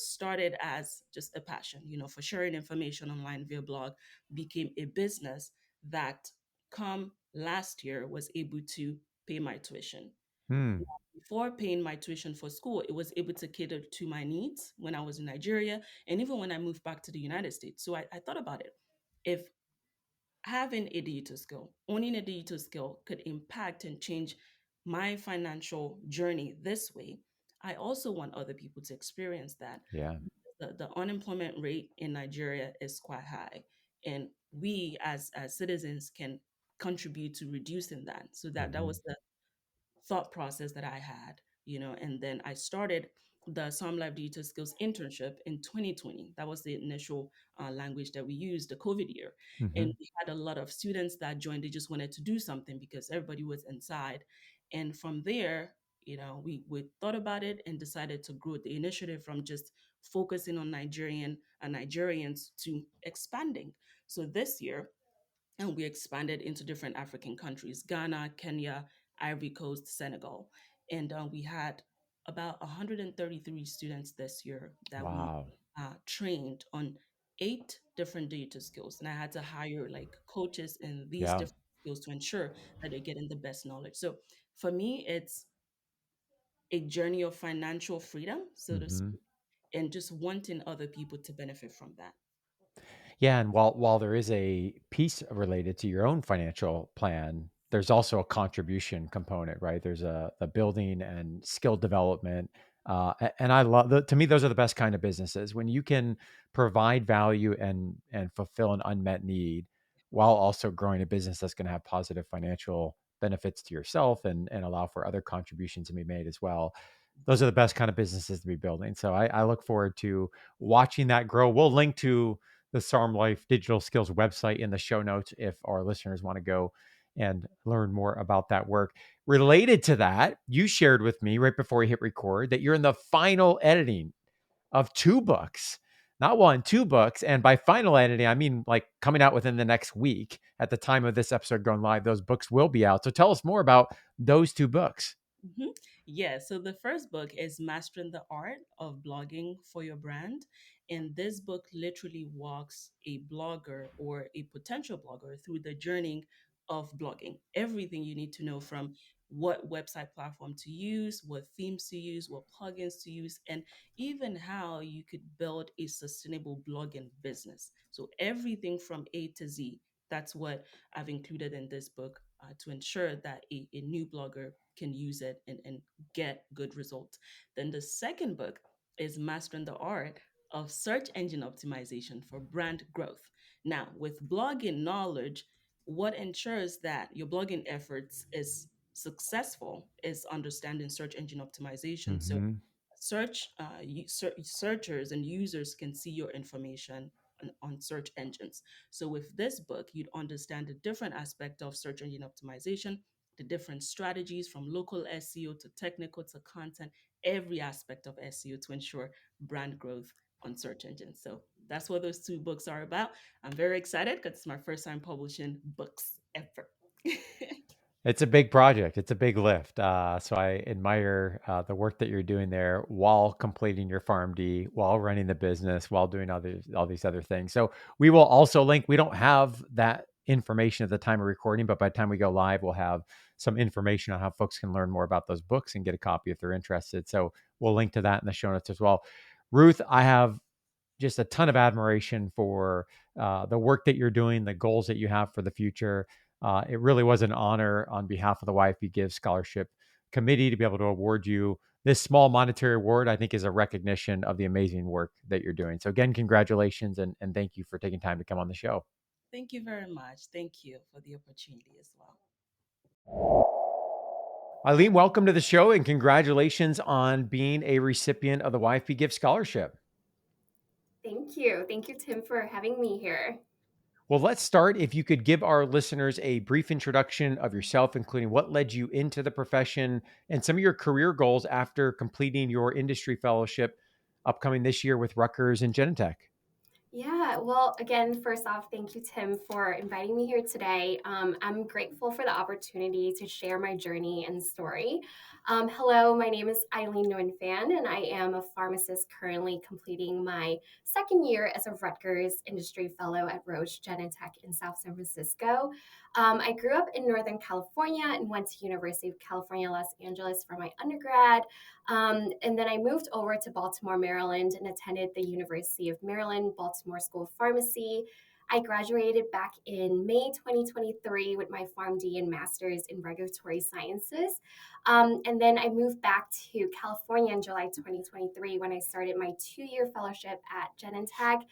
started as just a passion, for sharing information online via blog, became a business that come last year was able to pay my tuition. mm, Before paying my tuition for school, it was able to cater to my needs when I was in Nigeria and even when I moved back to the United States. So I thought about it. If having a digital skill, owning a digital skill could impact and change my financial journey this way, I also want other people to experience that. yeah. The unemployment rate in Nigeria is quite high, and we as citizens can contribute to reducing that. So that Mhm, was the thought process that I had, and then I started the Some Life Digital Skills internship in 2020. That was the initial language that we used, the COVID year. And mhm, we had a lot of students that joined. They just wanted to do something because everybody was inside. And from there, we thought about it and decided to grow the initiative from just focusing on Nigerians to expanding. So this year, and we expanded into different African countries: Ghana, Kenya, Ivory Coast, Senegal. And we had about 133 students this year that we Wow. trained on 8 different digital skills. And I had to hire like coaches in these Yeah. different skills to ensure that they're getting the best knowledge. So for me, it's a journey of financial freedom, so to Hmm. speak, and just wanting other people to benefit from that. Yeah, and while there is a piece related to your own financial plan, there's also a contribution component, right? There's a building and skill development, and I love to me those are the best kind of businesses when you can provide value and fulfill an unmet need while also growing a business that's going to have positive financial benefits to yourself and allow for other contributions to be made as well. Those are the best kind of businesses to be building. So I look forward to watching that grow. We'll link to the SARM Life Digital Skills website in the show notes if our listeners want to go and learn more about that work. Related to that, you shared with me right before we hit record that you're in the final editing of 2 books, not one, 2 books. And by final editing, I mean like coming out within the next week. At the time of this episode going live, those books will be out. So tell us more about those 2 books. hmm Yeah, so the first book is Mastering the Art of Blogging for Your Brand. And this book literally walks a blogger or a potential blogger through the journey of blogging. Everything you need to know from what website platform to use, what themes to use, what plugins to use, and even how you could build a sustainable blogging business. So everything from A to Z. That's what I've included in this book to ensure that a new blogger can use it and get good results. Then the second book is Mastering the Art of Search Engine Optimization for Brand Growth. Now, with blogging knowledge, what ensures that your blogging efforts is successful is understanding search engine optimization. So Hmm. searchers and users can see your information on search engines. So with this book, you'd understand the different aspect of search engine optimization, the different strategies from local SEO to technical to content, every aspect of SEO to ensure brand growth on search engines. So that's what those 2 books are about. I'm very excited because it's my first time publishing books ever. It's a big project. It's a big lift. So I admire the work that you're doing there while completing your PharmD, while running the business, while doing all these other things. So we will also link. We don't have that information at the time of recording, but by the time we go live, we'll have some information on how folks can learn more about those books and get a copy if they're interested. So we'll link to that in the show notes as well. Ruth, I have just a ton of admiration for the work that you're doing, the goals that you have for the future. It really was an honor on behalf of the YFP Gives Scholarship Committee to be able to award you this small monetary award. I think is a recognition of the amazing work that you're doing. So again, congratulations and thank you for taking time to come on the show. Thank you very much. Thank you for the opportunity as well. Eileen, welcome to the show and congratulations on being a recipient of the YFP Gives Scholarship. Thank you. Thank you, Tim, for having me here. Well, let's start. If you could give our listeners a brief introduction of yourself, including what led you into the profession and some of your career goals after completing your industry fellowship upcoming this year with Rutgers and Genentech. Yeah, well, again, first off, thank you, Tim, for inviting me here today. I'm grateful for the opportunity to share my journey and story. Hello, my name is Eileen Nguyen-Phan, and I am a pharmacist currently completing my second year as a Rutgers Industry Fellow at Roche Genentech in South San Francisco. I grew up in Northern California and went to University of California, Los Angeles for my undergrad. And then I moved over to Baltimore, Maryland, and attended the University of Maryland, Baltimore School of Pharmacy. I graduated back in May 2023 with my PharmD and Master's in Regulatory Sciences. And then I moved back to California in July 2023 when I started my 2-year fellowship at Genentech.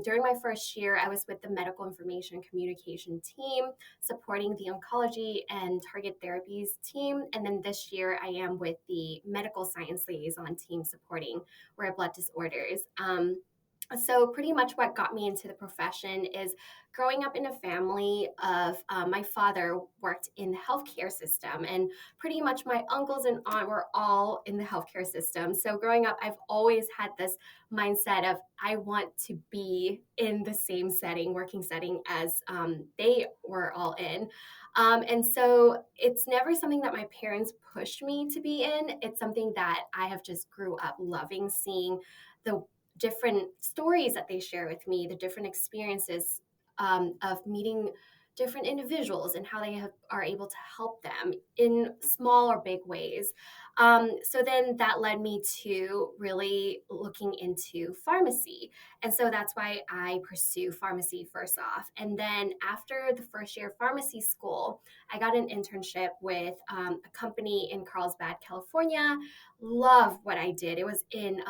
During my first year, I was with the Medical Information Communication team, supporting the oncology and target therapies team. And then this year, I am with the medical science liaison team supporting rare blood disorders. So pretty much what got me into the profession is growing up in a family of my father worked in the healthcare system, and pretty much my uncles and aunt were all in the healthcare system. So growing up, I've always had this mindset of I want to be in the same setting, working setting as they were all in. And so it's never something that my parents pushed me to be in. It's something that I have just grew up loving, seeing the different stories that they share with me, the different experiences of meeting different individuals and how are able to help them in small or big ways. So then that led me to really looking into pharmacy. And so that's why I pursue pharmacy first off. And then after the first year of pharmacy school, I got an internship with a company in Carlsbad, California. Love what I did. It was in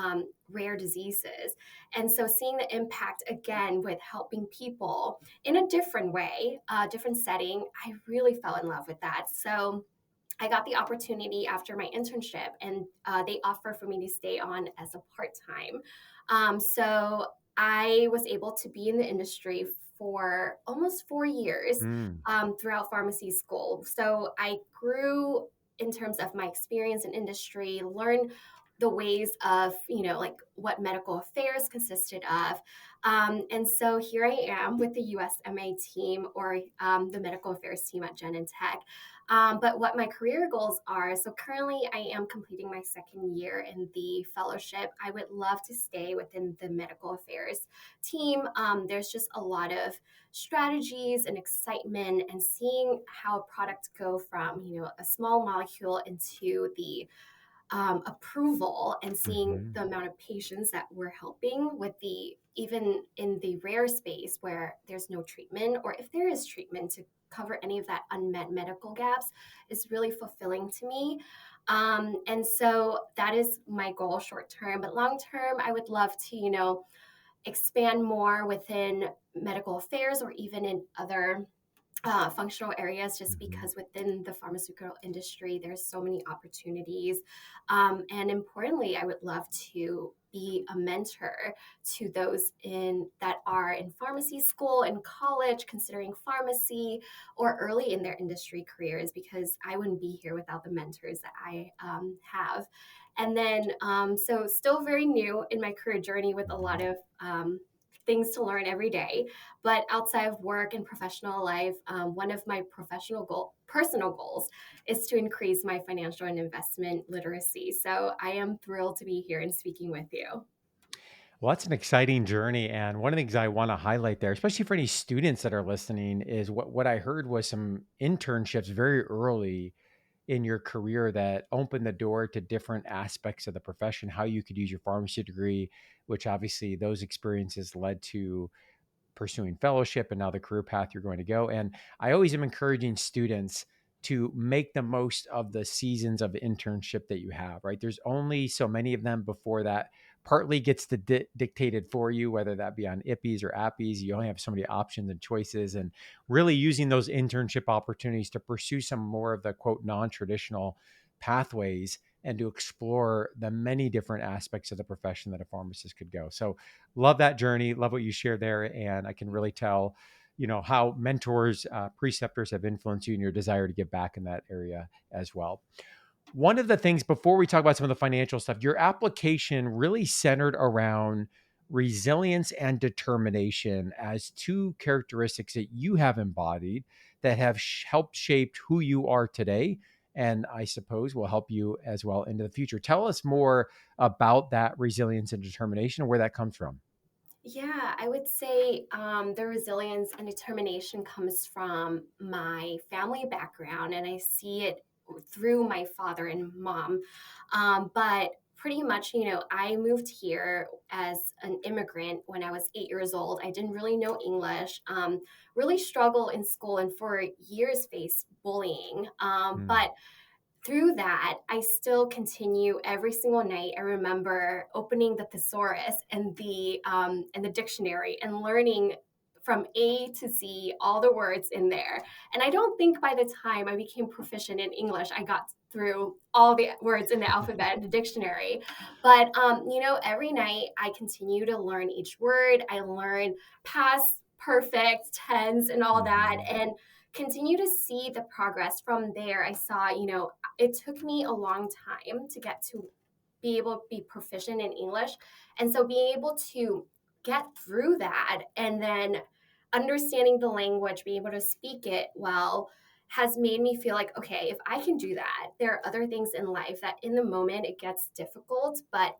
rare diseases. And so seeing the impact again with helping people in a different way, different setting, I really fell in love with that. So I got the opportunity after my internship, and they offer for me to stay on as a part time. So I was able to be in the industry for almost 4 years Mm. throughout pharmacy school. So I grew in terms of my experience in industry, learned the ways of, like what medical affairs consisted of. And so here I am with the USMA team, or the medical affairs team at Gen and Tech. But what my career goals are, so currently I am completing my second year in the fellowship. I would love to stay within the medical affairs team. There's just a lot of strategies and excitement, and seeing how a product go from, a small molecule into the approval, and seeing Hmm. the amount of patients that we're helping with the, even in the rare space where there's no treatment, or if there is treatment to cover any of that unmet medical gaps, is really fulfilling to me. And so that is my goal short term, but long term, I would love to, expand more within medical affairs or even in other functional areas, just Hmm. because within the pharmaceutical industry there's so many opportunities, and importantly I would love to be a mentor to those in that are in pharmacy school and college considering pharmacy, or early in their industry careers, because I wouldn't be here without the mentors that I have. And then so still very new in my career journey with a lot of things to learn every day. But outside of work and professional life, one of my personal goals is to increase my financial and investment literacy. So I am thrilled to be here and speaking with you. Well, that's an exciting journey. And one of the things I want to highlight there, especially for any students that are listening, is what I heard was some internships very early in your career that opened the door to different aspects of the profession, how you could use your pharmacy degree, which obviously those experiences led to pursuing fellowship and now the career path you're going to go. And I always am encouraging students to make the most of the seasons of internship that you have, right? There's only so many of them before that partly gets dictated for you, whether that be on IPPEs or APPEs. You only have so many options and choices, and really using those internship opportunities to pursue some more of the quote non-traditional pathways and to explore the many different aspects of the profession that a pharmacist could go. So love that journey, love what you shared there, and I can really tell how mentors, preceptors have influenced you and your desire to give back in that area as well. One of the things, before we talk about some of the financial stuff, your application really centered around resilience and determination as two characteristics that you have embodied that have helped shape who you are today, and I suppose will help you as well into the future. Tell us more about that resilience and determination and where that comes from. Yeah, I would say the resilience and determination comes from my family background, and I see it through my father and mom. But pretty much, I moved here as an immigrant when I was 8 years old. I didn't really know English, really struggled in school, and for years faced bullying. Mm. But through that, I still continue every single night. I remember opening the thesaurus and the dictionary and learning from A to Z all the words in there. And I don't think by the time I became proficient in English, I got through all the words in the alphabet and the dictionary. But every night I continue to learn each word. I learn past perfect tense and all that, Mhm. and continue to see the progress from there. I saw, it took me a long time to get to be able to be proficient in English. And so being able to get through that, and then understanding the language, being able to speak it well, has made me feel like, okay, if I can do that, there are other things in life that in the moment it gets difficult, but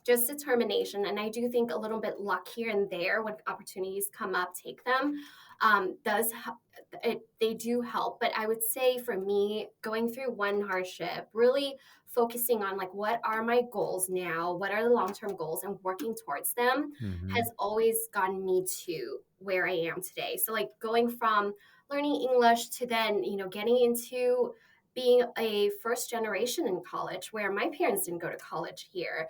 just determination. And I do think a little bit luck here and there when opportunities come up, take them. Does they do help, but I would say for me, going through one hardship, really focusing on like what are my goals now, what are the long-term goals, and working towards them Mm-hmm. has always gotten me to where I am today. So like going from learning English to then getting into being a first generation in college where my parents didn't go to college here,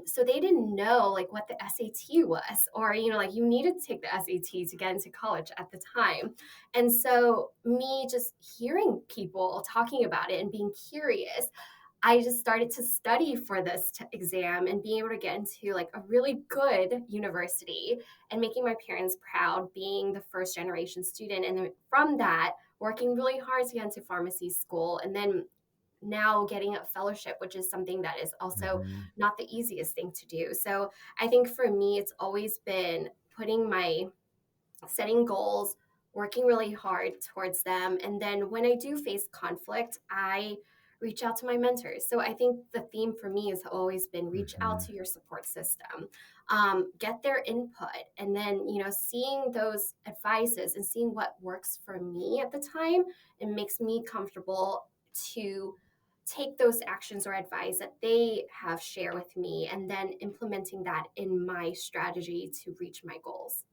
so they didn't know like what the SAT was, or like you needed to take the SAT to get into college at the time. And so me just hearing people talking about it and being curious, I just started to study for this exam and being able to get into like a really good university and making my parents proud, being the first generation student. And then from that, working really hard to get into pharmacy school, and then now getting a fellowship, which is something that is also Mm-hmm. not the easiest thing to do. So I think for me, it's always been setting goals, working really hard towards them. And then when I do face conflict, I reach out to my mentors. So I think the theme for me has always been reach out Mm-hmm. to your support system, get their input, and then, seeing those advices and seeing what works for me at the time and makes me comfortable to take those actions or advice that they have share with me and then implementing that in my strategy to reach my goals.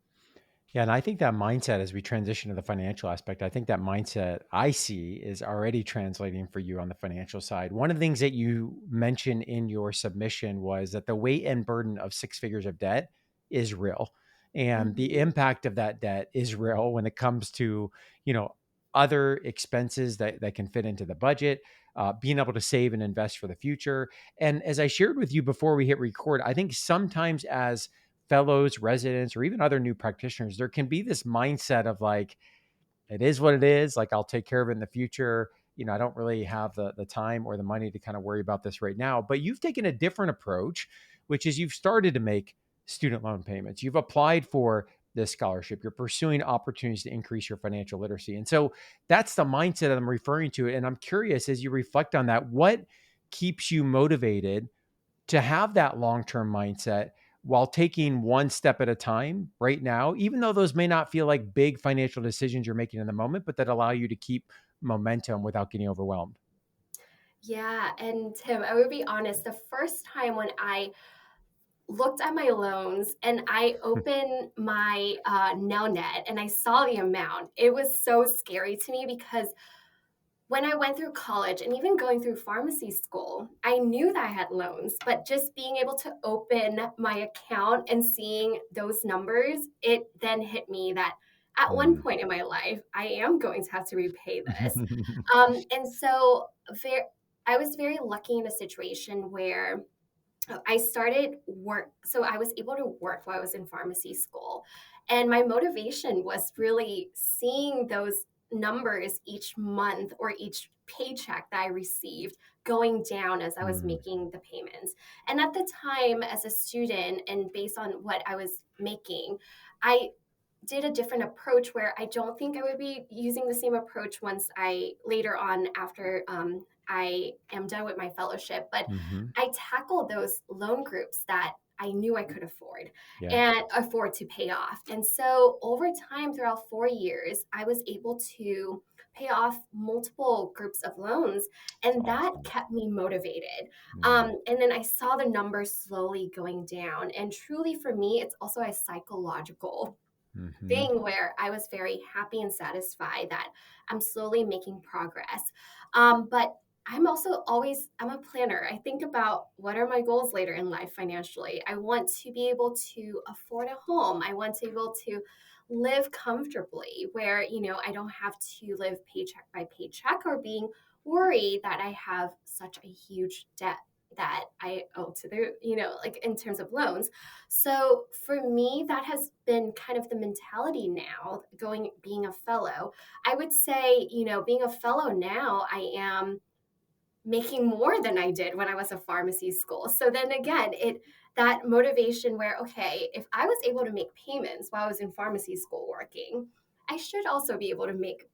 Yeah, and I think that mindset as we transition to the financial aspect, I think that mindset I see is already translating for you on the financial side. One of the things that you mentioned in your submission was that the weight and burden of six figures of debt is real. And the Mhm. impact of that debt is real when it comes to, you know, other expenses that can fit into the budget, being able to save and invest for the future. And as I shared with you before we hit record, I think sometimes as fellows, residents, or even other new practitioners, there can be this mindset of like, it is what it is. Like, I'll take care of it in the future. I don't really have the time or the money to kind of worry about this right now. But you've taken a different approach, which is you've started to make student loan payments. You've applied for this scholarship. You're pursuing opportunities to increase your financial literacy. And so that's the mindset that I'm referring to. And I'm curious, as you reflect on that, what keeps you motivated to have that long-term mindset while taking one step at a time right now, even though those may not feel like big financial decisions you're making in the moment, but that allow you to keep momentum without getting overwhelmed. Yeah, and Tim, I would be honest, the first time when I looked at my loans and I opened my Nelnet and I saw the amount, it was so scary to me because when I went through college and even going through pharmacy school, I knew that I had loans, but just being able to open my account and seeing those numbers, it then hit me that at one Mm. point in my life, I am going to have to repay this. And so I was very lucky in a situation where I started work. So I was able to work while I was in pharmacy school. And my motivation was really seeing those numbers each month or each paycheck that I received going down as I was Mm. making the payments. And at the time, as a student, and based on what I was making, I did a different approach where I don't think I would be using the same approach once I later on after I am done with my fellowship. But Mm-hmm. I tackled those loan groups that I knew I could afford Yeah, and afford to pay off. And so over time, throughout 4 years, I was able to pay off multiple groups of loans, it's and that awesome. kept me motivated. Mm. And then I saw the numbers slowly going down. And truly, for me, it's also a psychological Mm-hmm. thing where I was very happy and satisfied that I'm slowly making progress. But I'm a planner. I think about what are my goals later in life financially. I want to be able to afford a home. I want to be able to live comfortably where, I don't have to live paycheck by paycheck or being worried that I have such a huge debt that I owe to like in terms of loans. So for me, that has been kind of the mentality now, being a fellow. I would say, being a fellow now, I am making more than I did when I was a pharmacy school. So then again, that motivation where, okay, if I was able to make payments while I was in pharmacy school working, I should also be able to make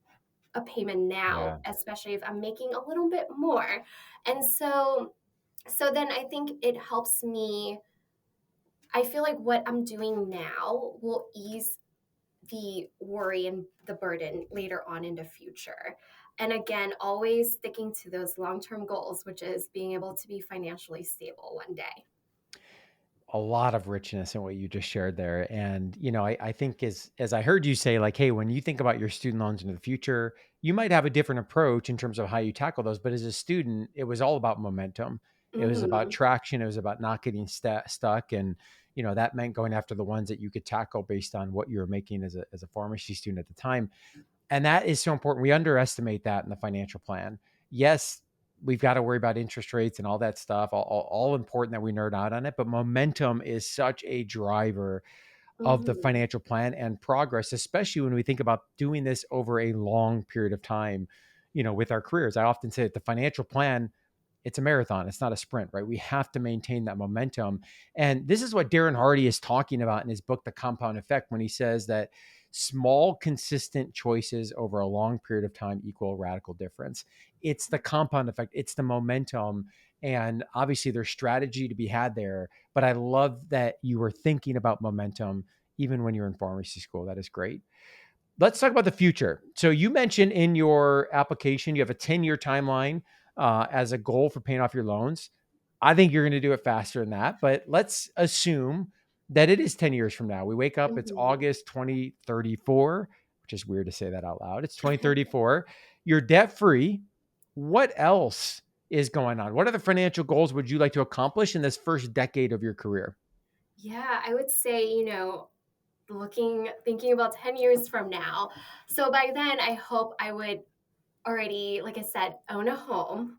a payment now, Yeah. especially if I'm making a little bit more. And so then I think it helps me. I feel like what I'm doing now will ease the worry and the burden later on in the future. And again, always sticking to those long-term goals, which is being able to be financially stable one day. A lot of richness in what you just shared there. And, I think as I heard you say, like, hey, when you think about your student loans into the future, you might have a different approach in terms of how you tackle those. But as a student, it was all about momentum. It was about Mm-hmm. traction. It was about not getting stuck. And, that meant going after the ones that you could tackle based on what you were making as a pharmacy student at the time. And that is so important. We underestimate that in the financial plan. Yes, we've got to worry about interest rates and all that stuff, all important that we nerd out on it. But momentum is such a driver of the Mm-hmm. financial plan and progress, especially when we think about doing this over a long period of time, with our careers. I often say that the financial plan, it's a marathon. It's not a sprint, right? We have to maintain that momentum. And this is what Darren Hardy is talking about in his book, The Compound Effect, when he says that small, consistent choices over a long period of time equal radical difference. It's the compound effect, it's the momentum. And obviously, there's strategy to be had there. But I love that you were thinking about momentum even when you're in pharmacy school. That is great. Let's talk about the future. So you mentioned in your application, you have a 10-year timeline as a goal for paying off your loans. I think you're going to do it faster than that, but let's assume that it is 10 years from now. We wake up, it's Mm-hmm. August 2034, which is weird to say that out loud. It's 2034. You're debt free. What else is going on? What other financial goals would you like to accomplish in this first decade of your career? Yeah, I would say, thinking about 10 years from now. So by then, I hope I would already, like I said, own a home,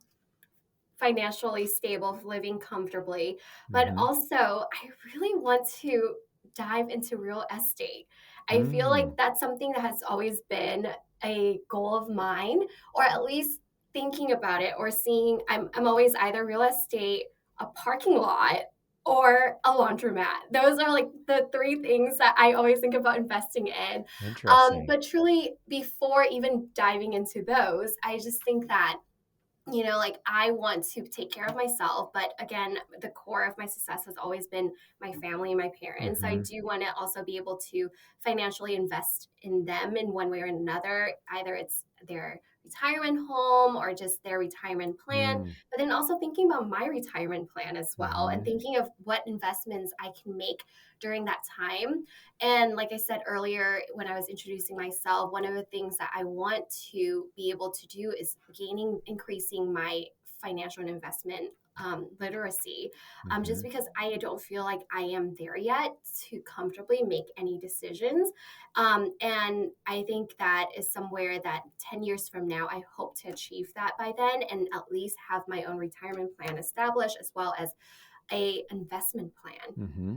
financially stable, living comfortably. But Mm-hmm. also, I really want to dive into real estate. I feel like Mm, that's something that has always been a goal of mine, or at least thinking about it or seeing. I'm always either real estate, a parking lot, or a laundromat. Those are like the three things that I always think about investing in. interesting. But truly, before even diving into those, I just think that like I want to take care of myself, but again, the core of my success has always been my family and my parents. I Mm-hmm. do want to also be able to financially invest in them in one way or another. Either it's their retirement home or just their retirement plan, Mm, but then also thinking about my retirement plan as well and mm-hmm. thinking of what investments I can make during that time. And like I said earlier, when I was introducing myself, one of the things that I want to be able to do is increasing my financial and investment literacy, just Mm-hmm. because I don't feel like I am there yet to comfortably make any decisions. And I think that is somewhere that 10 years from now, I hope to achieve that by then and at least have my own retirement plan established as well as a investment plan. Mm-hmm.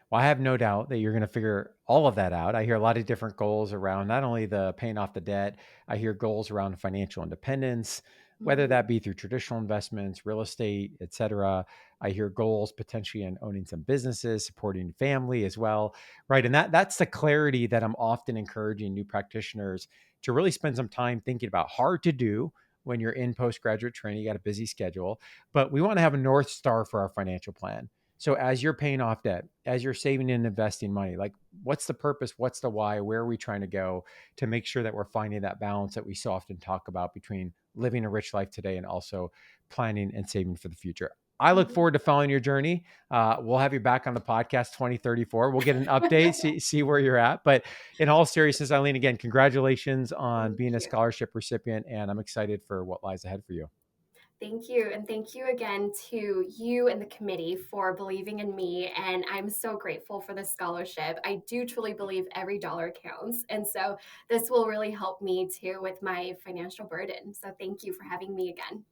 Well, I have no doubt that you're going to figure all of that out. I hear a lot of different goals around not only the paying off the debt, I hear goals around financial independence, whether Mm-hmm. that be through traditional investments, real estate, et cetera. I hear goals potentially in owning some businesses, supporting family as well. Right. And that's the clarity that I'm often encouraging new practitioners to really spend some time thinking about. Hard to do when you're in postgraduate training, you got a busy schedule, but we want to have a North Star for our financial plan. So as you're paying off debt, as you're saving and investing money, like what's the purpose? What's the why? Where are we trying to go to make sure that we're finding that balance that we so often talk about between living a rich life today and also planning and saving for the future? I look Mm-hmm. forward to following your journey. We'll have you back on the podcast 2034. We'll get an update, see where you're at. But in all seriousness, Eileen, again, congratulations on Thank being a you. scholarship recipient. And I'm excited for what lies ahead for you. Thank you. And thank you again to you and the committee for believing in me. And I'm so grateful for this scholarship. I do truly believe every dollar counts. And so this will really help me too with my financial burden. So thank you for having me again.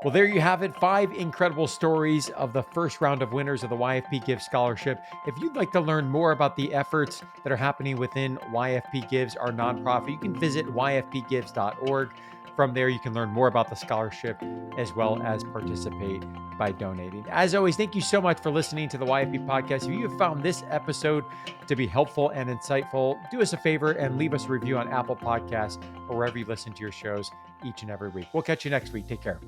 Well, there you have it. 5 incredible stories of the first round of winners of the YFP Gives Scholarship. If you'd like to learn more about the efforts that are happening within YFP Gives, our nonprofit, you can visit yfpgives.org. From there, you can learn more about the scholarship as well as participate by donating. As always, thank you so much for listening to the YFP podcast. If you have found this episode to be helpful and insightful, do us a favor and leave us a review on Apple Podcasts or wherever you listen to your shows each and every week. We'll catch you next week. Take care.